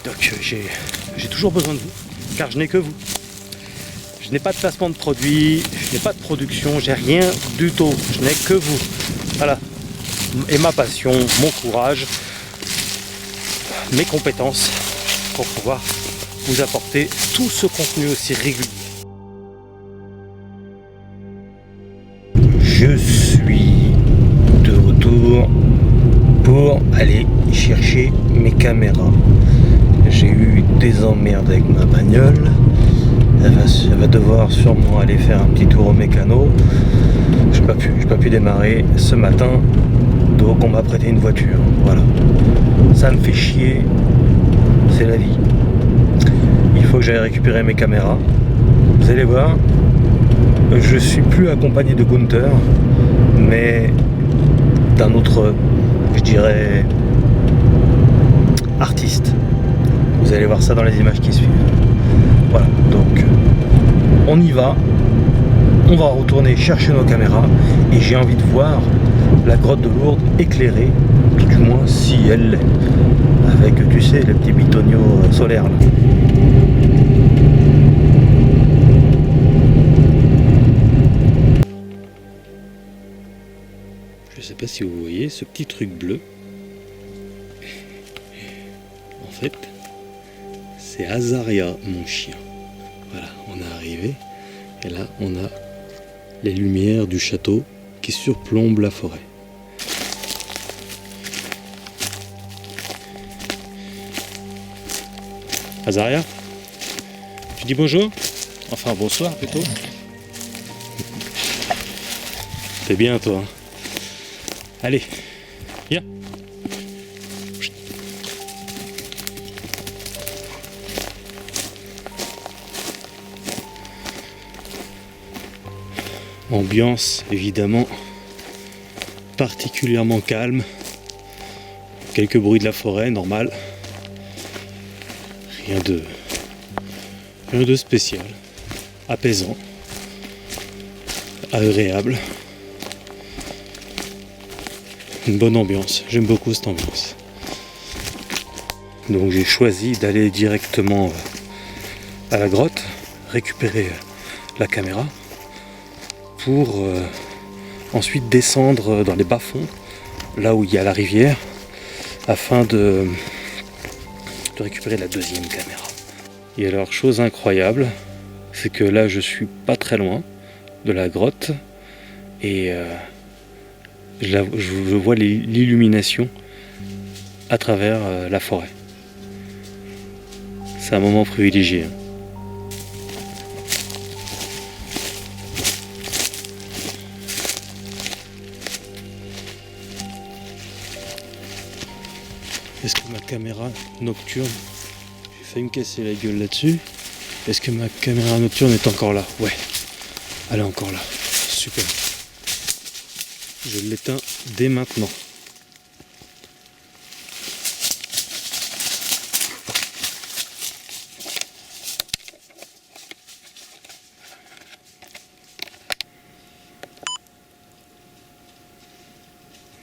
Donc j'ai toujours besoin de vous, car je n'ai que vous. Je n'ai pas de placement de produits, je n'ai pas de production, j'ai rien du tout, je n'ai que vous. Voilà. Et ma passion, mon courage, mes compétences pour pouvoir vous apporter tout ce contenu aussi régulier. Je suis de retour pour aller chercher mes caméras. J'ai eu des emmerdes avec ma bagnole. Elle va devoir sûrement aller faire un petit tour au mécano. Je n'ai pas pu démarrer ce matin. Donc on m'a prêté une voiture. Voilà. Ça me fait chier. C'est la vie. Il faut que j'aille récupérer mes caméras. Vous allez voir. Je suis plus accompagné de Gunther, mais d'un autre, je dirais, artiste. Vous allez voir ça dans les images qui suivent. Voilà, donc on y va. On va retourner chercher nos caméras et j'ai envie de voir la grotte de Lourdes éclairée, tout du moins si elle l'est. Avec, tu sais, les petits bitonniaux solaires là. Je sais pas si vous voyez ce petit truc bleu. En fait, c'est Azaria, mon chien. Voilà, on est arrivé. Et là, on a les lumières du château qui surplombent la forêt. Azaria, tu dis bonjour? Enfin, bonsoir plutôt. T'es bien, toi, hein? Allez, viens. Ambiance évidemment particulièrement calme. Quelques bruits de la forêt, normal. Rien de spécial. Apaisant. Agréable. Une bonne ambiance, j'aime beaucoup cette ambiance. Donc j'ai choisi d'aller directement à la grotte, récupérer la caméra pour ensuite descendre dans les bas-fonds, là où il y a la rivière, afin de récupérer la deuxième caméra. Et alors, chose incroyable, c'est que là je suis pas très loin de la grotte et je vois l'illumination à travers la forêt. C'est un moment privilégié. Est-ce que ma caméra nocturne, j'ai failli me casser la gueule là-dessus, est-ce que ma caméra nocturne est encore là? Ouais, elle est encore là. Super. Je l'éteins dès maintenant.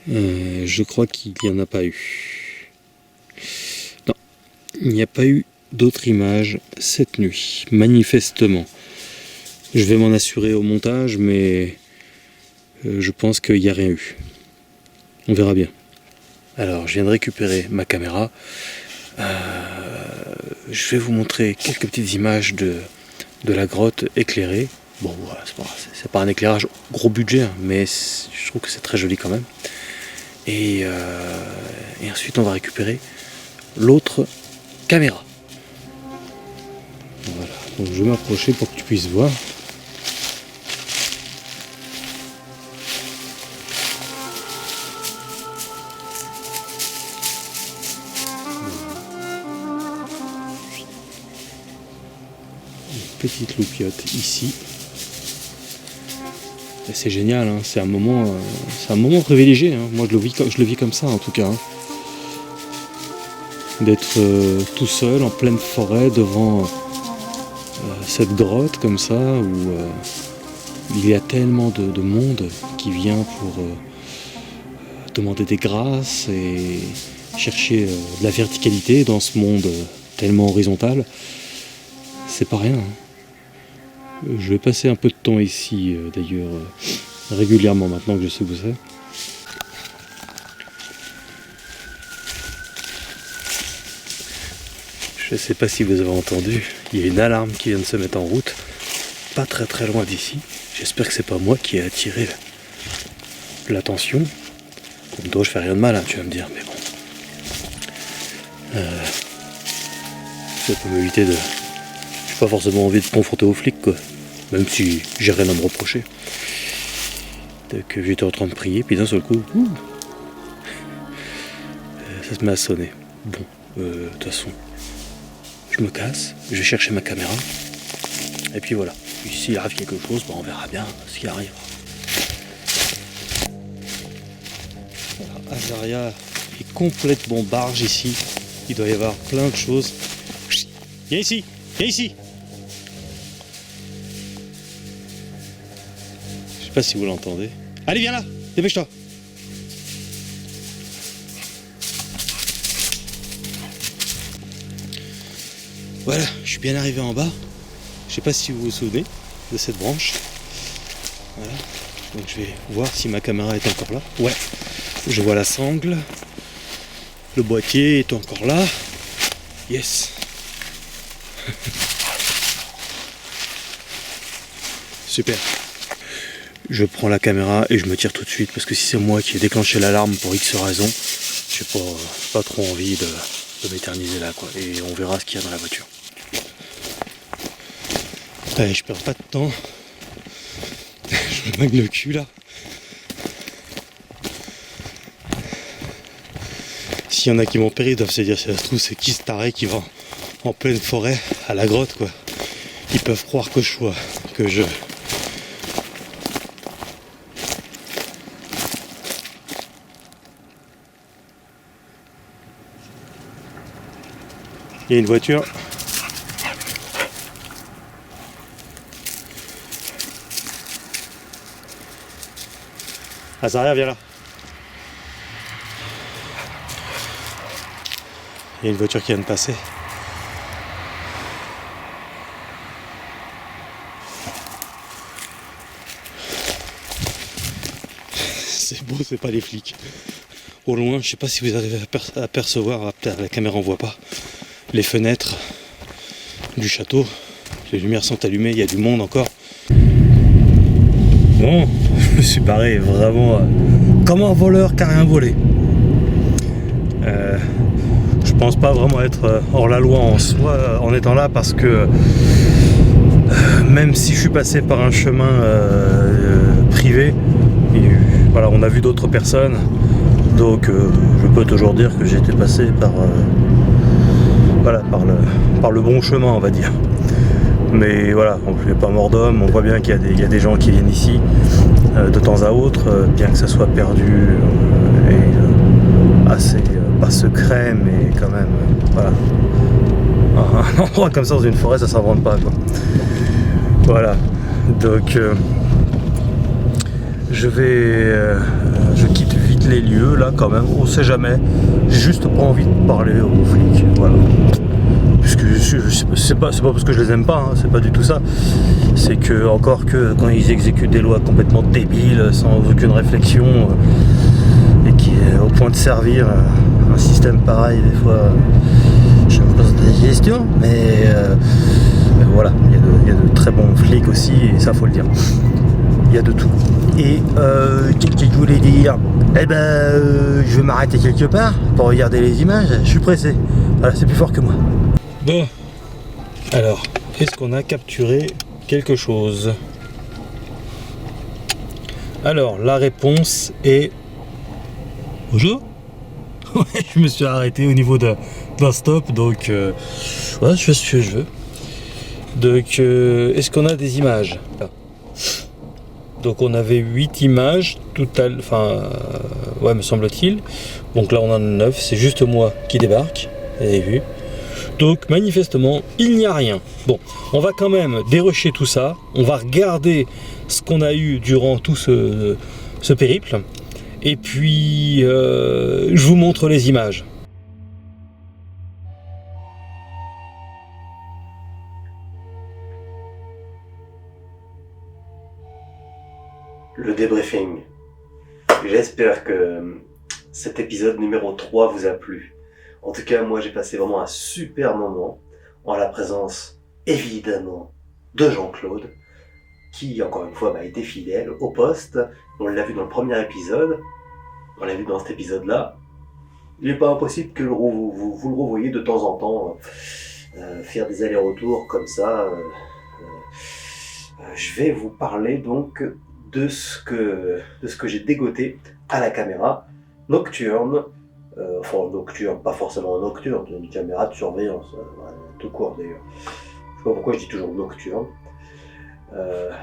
Je crois qu'il n'y en a pas eu. Non, il n'y a pas eu d'autres images cette nuit, manifestement. Je vais m'en assurer au montage, mais je pense qu'il n'y a rien eu. On verra bien. Alors, je viens de récupérer ma caméra. Je vais vous montrer quelques petites images de la grotte éclairée. Bon, voilà, c'est pas un éclairage gros budget, hein, mais je trouve que c'est très joli quand même. Et ensuite, on va récupérer l'autre caméra. Voilà, donc je vais m'approcher pour que tu puisses voir. Une petite loupiote ici. Et c'est génial, hein, c'est un moment privilégié. Hein. Moi, je le vis comme ça, en tout cas. Hein. D'être tout seul en pleine forêt devant cette grotte comme ça où il y a tellement de monde qui vient pour demander des grâces et chercher de la verticalité dans ce monde tellement horizontal. C'est pas rien. Hein. Je vais passer un peu de temps ici d'ailleurs régulièrement maintenant que je sais où c'est. Je ne sais pas si vous avez entendu, il y a une alarme qui vient de se mettre en route, pas très loin d'ici. J'espère que c'est pas moi qui ai attiré l'attention. Comme toi, je fais rien de mal, hein, tu vas me dire, mais bon. Ça peut m'éviter de... J'ai pas forcément envie de me confronter aux flics, quoi. Même si j'ai rien à me reprocher. Donc j'étais en train de prier, puis d'un seul coup, ça se met à sonner. Bon, de toute façon... Je me casse, je vais chercher ma caméra, et puis voilà. Puis s'il arrive quelque chose, on verra bien ce qui arrive. Voilà, Azaria est complètement barge ici. Il doit y avoir plein de choses. Viens ici, viens ici. Je sais pas si vous l'entendez. Allez, viens là, dépêche-toi. Voilà, je suis bien arrivé en bas. Je sais pas si vous vous souvenez de cette branche. Voilà. Donc je vais voir si ma caméra est encore là. Ouais. Je vois la sangle. Le boîtier est encore là. Yes. Super. Je prends la caméra et je me tire tout de suite parce que si c'est moi qui ai déclenché l'alarme pour X raison, j'ai pas trop envie de m'éterniser là, quoi. Et on verra ce qu'il y a dans la voiture. Allez, je perds pas de temps. Je me magne le cul là. S'il y en a qui m'ont péri, ils doivent se dire, si ça se trouve, c'est qui ce taré qui va en pleine forêt à la grotte, quoi. Ils peuvent croire que je... Il y a une voiture. Azaria, viens là. Il y a une voiture qui vient de passer. C'est beau, c'est pas les flics. Au loin, je sais pas si vous arrivez à apercevoir, la caméra en voit pas, les fenêtres du château. Les lumières sont allumées, il y a du monde encore. Bon, je me suis barré vraiment comme un voleur qui a rien volé. Je pense pas vraiment être hors la loi en soi en étant là parce que même si je suis passé par un chemin privé, voilà, on a vu d'autres personnes, donc je peux toujours dire que j'ai été passé par le bon chemin, on va dire. Mais voilà, je n'ai pas mort d'homme, on voit bien qu'il y a des gens qui viennent ici de temps à autre, bien que ça soit perdu et assez pas secret, mais quand même, voilà. Un endroit comme ça dans une forêt, ça s'invente pas, quoi. Voilà, donc je quitte vite les lieux là quand même, on sait jamais. J'ai juste pas envie de parler aux flics, voilà. Puisque c'est pas parce que je les aime pas, hein, c'est pas du tout ça. C'est que encore que quand ils exécutent des lois complètement débiles, sans aucune réflexion, et qui est au point de servir un système pareil, des fois je me pose des questions, mais voilà, il y a de très bons flics aussi, et ça faut le dire. Il y a de tout. Et qu'est-ce que je voulais dire? Je vais m'arrêter quelque part pour regarder les images, je suis pressé. Voilà, c'est plus fort que moi. Bon, alors, est-ce qu'on a capturé quelque chose? Alors, la réponse est... Bonjour. Ouais, je me suis arrêté au niveau d'un stop, donc ouais, je fais ce que je veux. Donc, est-ce qu'on a des images? Donc on avait 8 images, ouais, me semble-t-il. Donc là on en a 9, c'est juste moi qui débarque, vous avez vu. Donc manifestement, il n'y a rien. Bon, on va quand même dérocher tout ça, on va regarder ce qu'on a eu durant tout ce périple, et puis je vous montre les images. Le débriefing. J'espère que cet épisode numéro 3 vous a plu. En tout cas, moi j'ai passé vraiment un super moment en la présence, évidemment, de Jean-Claude, qui, encore une fois, été fidèle au poste. On l'a vu dans le premier épisode, on l'a vu dans cet épisode-là. Il n'est pas impossible que vous le revoyiez de temps en temps faire des allers-retours comme ça. Je vais vous parler donc de ce que j'ai dégoté à la caméra nocturne, nocturne, pas forcément nocturne, une caméra de surveillance, tout court d'ailleurs. Je sais pas pourquoi je dis toujours nocturne.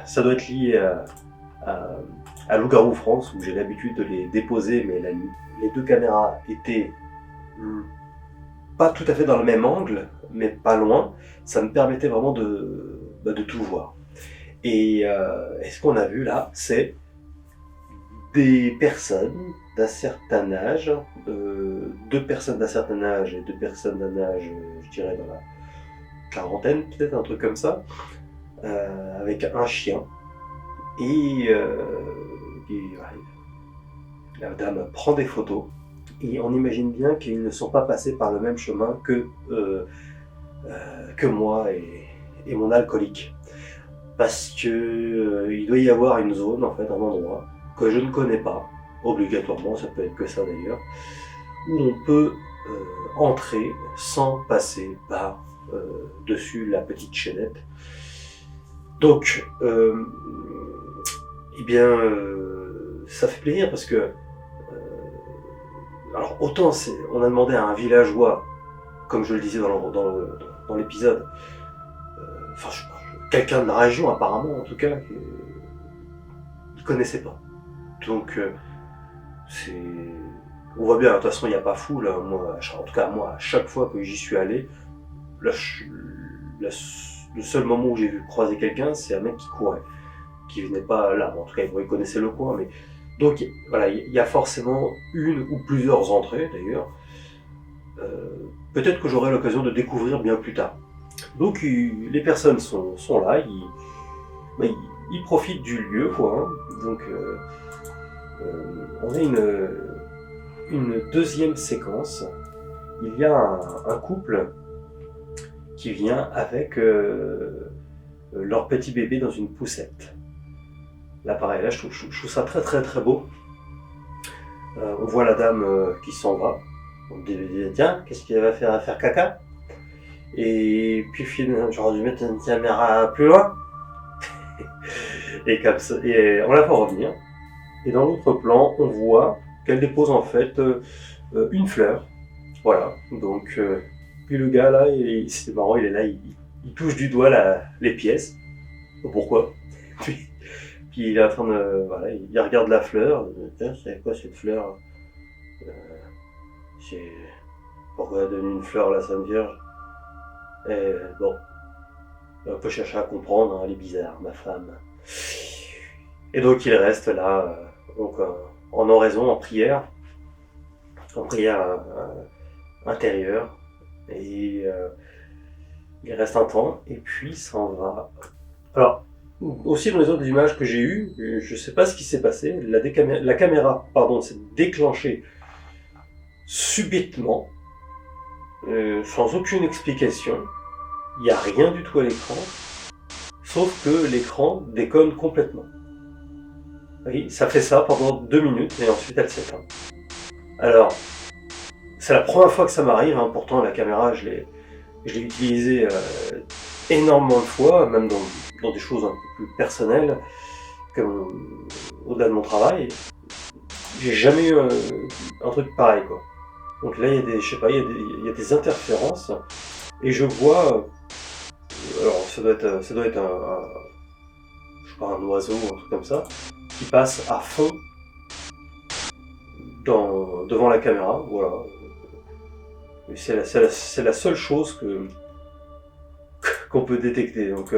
Ça doit être lié à Loup-Garou France, où j'ai l'habitude de les déposer, mais la nuit. Les deux caméras étaient pas tout à fait dans le même angle, mais pas loin. Ça me permettait vraiment de tout voir. Et ce qu'on a vu là, c'est des personnes d'un certain âge, deux personnes d'un certain âge et deux personnes d'un âge, je dirais dans la quarantaine, peut-être un truc comme ça, avec un chien. Et la dame prend des photos, et on imagine bien qu'ils ne sont pas passés par le même chemin que moi et mon alcoolique. Parce que il doit y avoir une zone, en fait, un endroit que je ne connais pas, obligatoirement, ça peut être que ça d'ailleurs, où on peut entrer sans passer par dessus la petite chaînette. Donc, ça fait plaisir parce que, alors autant on a demandé à un villageois, comme je le disais dans l'épisode, quelqu'un de la région apparemment en tout cas, il connaissait pas. Donc on voit bien, de toute façon il n'y a pas fou là, en tout cas moi à chaque fois que j'y suis allé, le seul moment où j'ai vu croiser quelqu'un, c'est un mec qui courait, qui venait pas là, en tout cas il connaissait le coin, mais donc voilà, il y a forcément une ou plusieurs entrées d'ailleurs, peut-être que j'aurai l'occasion de découvrir bien plus tard. Donc les personnes sont là, ils profitent du lieu, quoi. Hein. Donc on a une deuxième séquence. Il y a un couple qui vient avec leur petit bébé dans une poussette. Là pareil, là je trouve ça très très très beau. On voit la dame qui s'en va. On dit tiens, qu'est-ce qu'elle va faire caca? Et puis finalement, j'aurais dû mettre une caméra plus loin. Et comme ça, et on la voit revenir. Et dans l'autre plan, on voit qu'elle dépose en fait une fleur. Voilà. Donc, puis le gars là, c'est marrant, il est là, il touche du doigt les pièces. Pourquoi? Puis il est en train de, voilà, il regarde la fleur. Tiens, c'est quoi cette fleur? Pourquoi elle a donné une fleur à la Sainte Vierge? Bon, on peut chercher à comprendre, hein, elle est bizarre, ma femme. Et donc il reste là, donc en oraison, en prière intérieure, et il reste un temps, et puis il s'en va. Alors, aussi dans les autres images que j'ai eues, je sais pas ce qui s'est passé, la caméra s'est déclenchée subitement, sans aucune explication. Il n'y a rien du tout à l'écran, sauf que l'écran déconne complètement. Oui, ça fait ça pendant 2 minutes et ensuite elle s'éteint. Alors, c'est la première fois que ça m'arrive, hein. Pourtant la caméra je l'ai utilisée énormément de fois, même dans des choses un peu plus personnelles, au-delà de mon travail. J'ai jamais eu un truc pareil, quoi. Donc là il y a il y a des interférences, et je vois, alors ça doit être je sais pas, un oiseau ou un truc comme ça, qui passe à fond devant la caméra, voilà. Et c'est la seule chose qu'on peut détecter. Donc,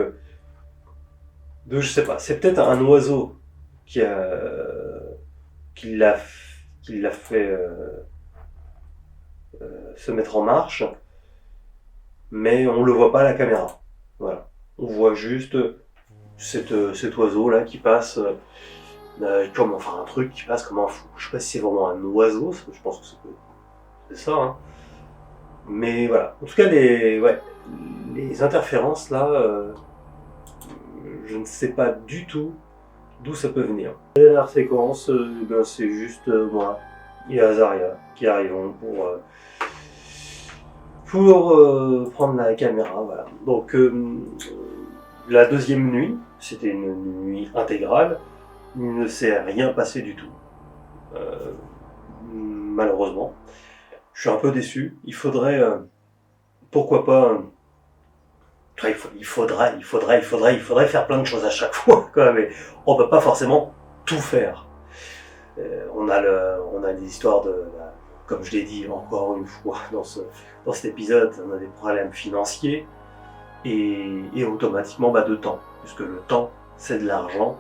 je sais pas, c'est peut-être un oiseau qui l'a fait se mettre en marche, mais on le voit pas à la caméra. Voilà, on voit juste cet oiseau là qui passe. Un truc qui passe comme un fou. Je sais pas si c'est vraiment un oiseau, je pense que c'est ça, hein. Mais voilà. En tout cas, les interférences là, je ne sais pas du tout d'où ça peut venir. La dernière séquence, c'est juste moi et Azaria qui arrivons pour prendre la caméra. Voilà. Donc, la deuxième nuit, c'était une nuit intégrale. Il ne s'est rien passé du tout. Malheureusement. Je suis un peu déçu. Il faudrait, pourquoi pas, il faudrait faire plein de choses à chaque fois, quoi, mais on peut pas forcément tout faire. On a des histoires comme je l'ai dit encore une fois dans cet épisode, on a des problèmes financiers et automatiquement de temps, puisque le temps c'est de l'argent.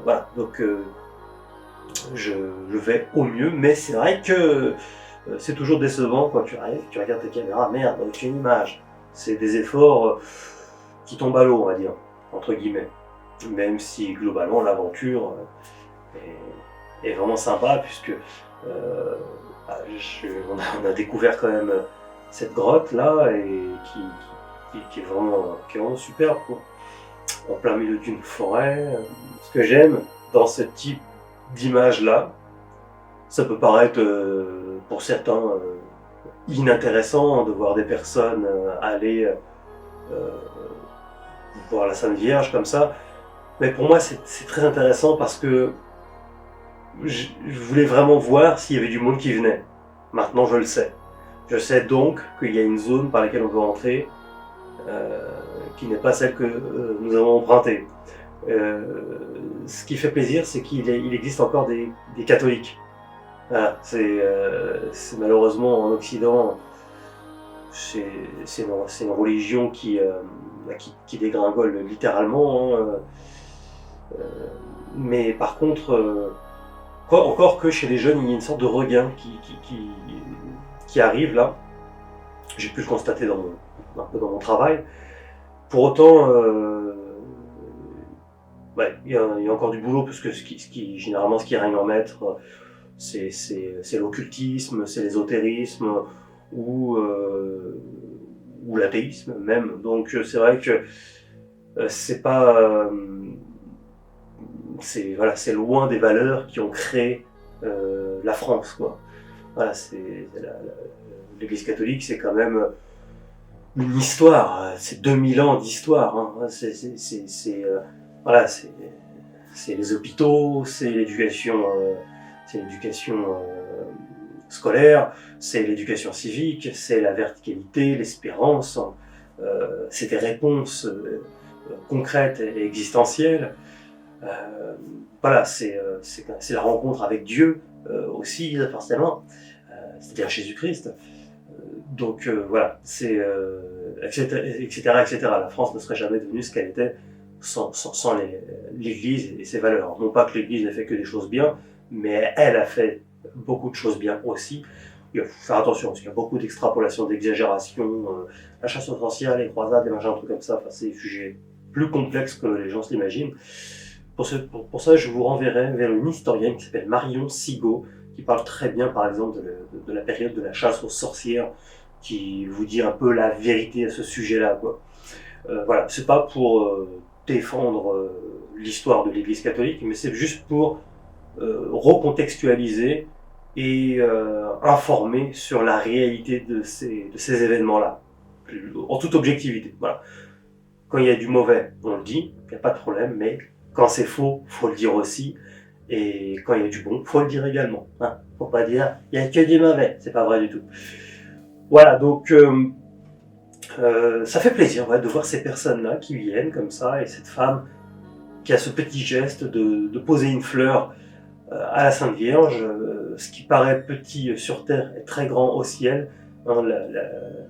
Voilà, donc je vais au mieux, mais c'est vrai que c'est toujours décevant quand tu arrives, tu regardes ta caméra, merde, aucune image. C'est des efforts qui tombent à l'eau, on va dire, entre guillemets. Même si globalement l'aventure est vraiment sympa, puisque on a découvert quand même cette grotte là, et qui est vraiment superbe, quoi. En plein milieu d'une forêt. Ce que j'aime dans ce type d'image là, ça peut paraître pour certains inintéressant de voir des personnes aller voir la Sainte Vierge comme ça, mais pour moi c'est très intéressant parce que je voulais vraiment voir s'il y avait du monde qui venait. Maintenant je le sais. Je sais donc qu'il y a une zone par laquelle on peut entrer qui n'est pas celle que nous avons empruntée. Ce qui fait plaisir, c'est qu'il existe encore des catholiques. Voilà, c'est malheureusement en Occident, c'est une religion qui dégringole littéralement. Hein, mais par contre, encore que chez les jeunes, il y a une sorte de regain qui arrive là. J'ai pu le constater un peu dans mon travail. Pour autant, il y a encore du boulot, parce que généralement ce qui règne en maître, c'est l'occultisme, c'est l'ésotérisme ou l'athéisme même. Donc c'est vrai que c'est pas, c'est loin des valeurs qui ont créé la France, quoi. Voilà, l'Église catholique, c'est quand même une histoire, c'est 2000 ans d'histoire, hein. C'est les hôpitaux, c'est l'éducation scolaire, c'est l'éducation civique, c'est la verticalité, l'espérance, c'est des réponses concrètes et existentielles. Voilà, c'est la rencontre avec Dieu aussi, forcément, c'est-à-dire Jésus-Christ. Donc voilà, c'est etc., etc. La France ne serait jamais devenue ce qu'elle était sans l'Église et ses valeurs. Non pas que l'Église n'ait fait que des choses bien, mais elle a fait beaucoup de choses bien aussi. Il faut faire attention, parce qu'il y a beaucoup d'extrapolations, d'exagérations, la chasse aux sorcières, les croisades, des machins, un truc comme ça, enfin, c'est des sujets plus complexes que les gens s'imaginent. Pour ça, je vous renverrai vers une historienne qui s'appelle Marion Sigaud, qui parle très bien, par exemple, de la période de la chasse aux sorcières, qui vous dit un peu la vérité à ce sujet-là, quoi. Voilà, c'est pas pour défendre l'histoire de l'Église catholique, mais c'est juste pour recontextualiser et informer sur la réalité de ces événements-là, en toute objectivité. Voilà. Quand il y a du mauvais, on le dit, il n'y a pas de problème, mais quand c'est faux, faut le dire aussi. Et quand il y a du bon, faut le dire également. Hein, faut pas dire il y a que du mauvais, c'est pas vrai du tout. Voilà, donc ça fait plaisir de voir ces personnes-là qui viennent comme ça, et cette femme qui a ce petit geste de poser une fleur à la Sainte Vierge. Ce qui paraît petit sur terre est très grand au ciel. Hein,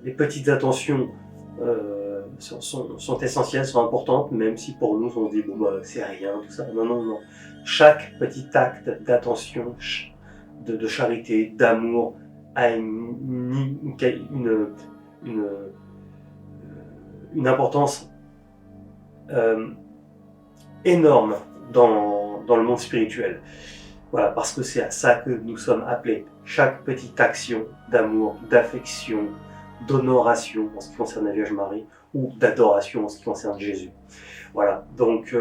les petites attentions sont essentielles, sont importantes, même si pour nous on se dit bon bah c'est rien tout ça. Non non non. Chaque petit acte d'attention, de charité, d'amour a une importance énorme dans le monde spirituel. Voilà, parce que c'est à ça que nous sommes appelés. Chaque petite action d'amour, d'affection, d'honoration en ce qui concerne la Vierge Marie, ou d'adoration en ce qui concerne Jésus. Voilà, donc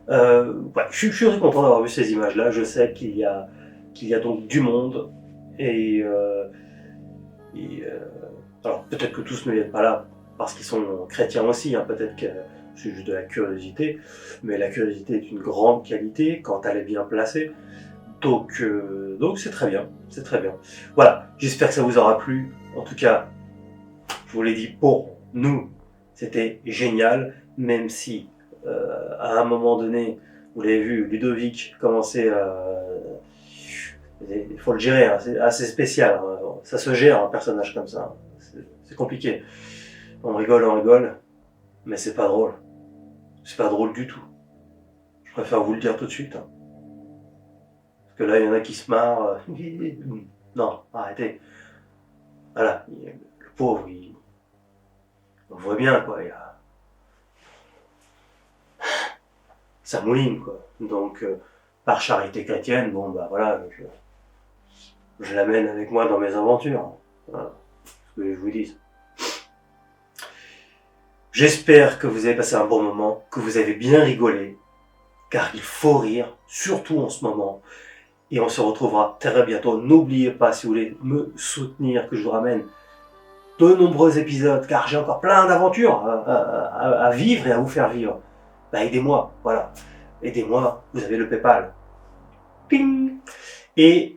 je suis très content d'avoir vu ces images-là. Je sais qu'il y a donc du monde, et alors peut-être que tous ne viennent pas là parce qu'ils sont chrétiens aussi, hein, peut-être que c'est juste de la curiosité, mais la curiosité est une grande qualité quand elle est bien placée. Donc c'est très bien, c'est très bien. Voilà, j'espère que ça vous aura plu. En tout cas, je vous l'ai dit, pour nous, c'était génial, même si à un moment donné, vous l'avez vu, Ludovic commençait à... Il faut le gérer, hein, c'est assez spécial. Hein. Ça se gère, un personnage comme ça. C'est compliqué. On rigole, mais c'est pas drôle. C'est pas drôle du tout. Je préfère vous le dire tout de suite. Hein. Parce que là, il y en a qui se marrent. Non, arrêtez. Voilà, le pauvre, on voit bien, quoi. Ça mouline, quoi. Donc, par charité chrétienne, bon, bah voilà, je l'amène avec moi dans mes aventures. Voilà, ce que je vous dis. J'espère que vous avez passé un bon moment, que vous avez bien rigolé, car il faut rire, surtout en ce moment. Et on se retrouvera très bientôt. N'oubliez pas, si vous voulez me soutenir, que je vous ramène de nombreux épisodes, car j'ai encore plein d'aventures à vivre et à vous faire vivre. Bah, aidez-moi, voilà. Aidez-moi, vous avez le PayPal. Ping! Et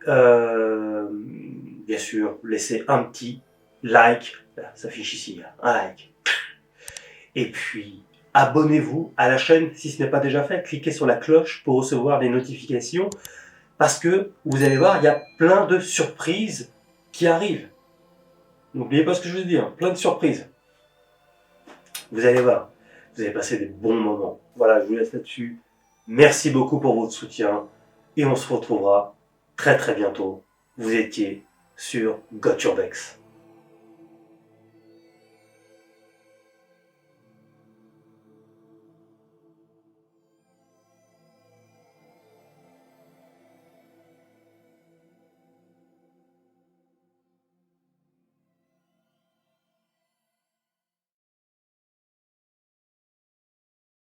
bien sûr, laissez un petit like, ça s'affiche ici, un like. Et puis, abonnez-vous à la chaîne si ce n'est pas déjà fait. Cliquez sur la cloche pour recevoir les notifications, parce que, vous allez voir, il y a plein de surprises qui arrivent. N'oubliez pas ce que je veux dire, plein de surprises. Vous allez voir, vous allez passer des bons moments. Voilà, je vous laisse là-dessus. Merci beaucoup pour votre soutien, et on se retrouvera très très bientôt. Vous étiez sur Got Your Vex.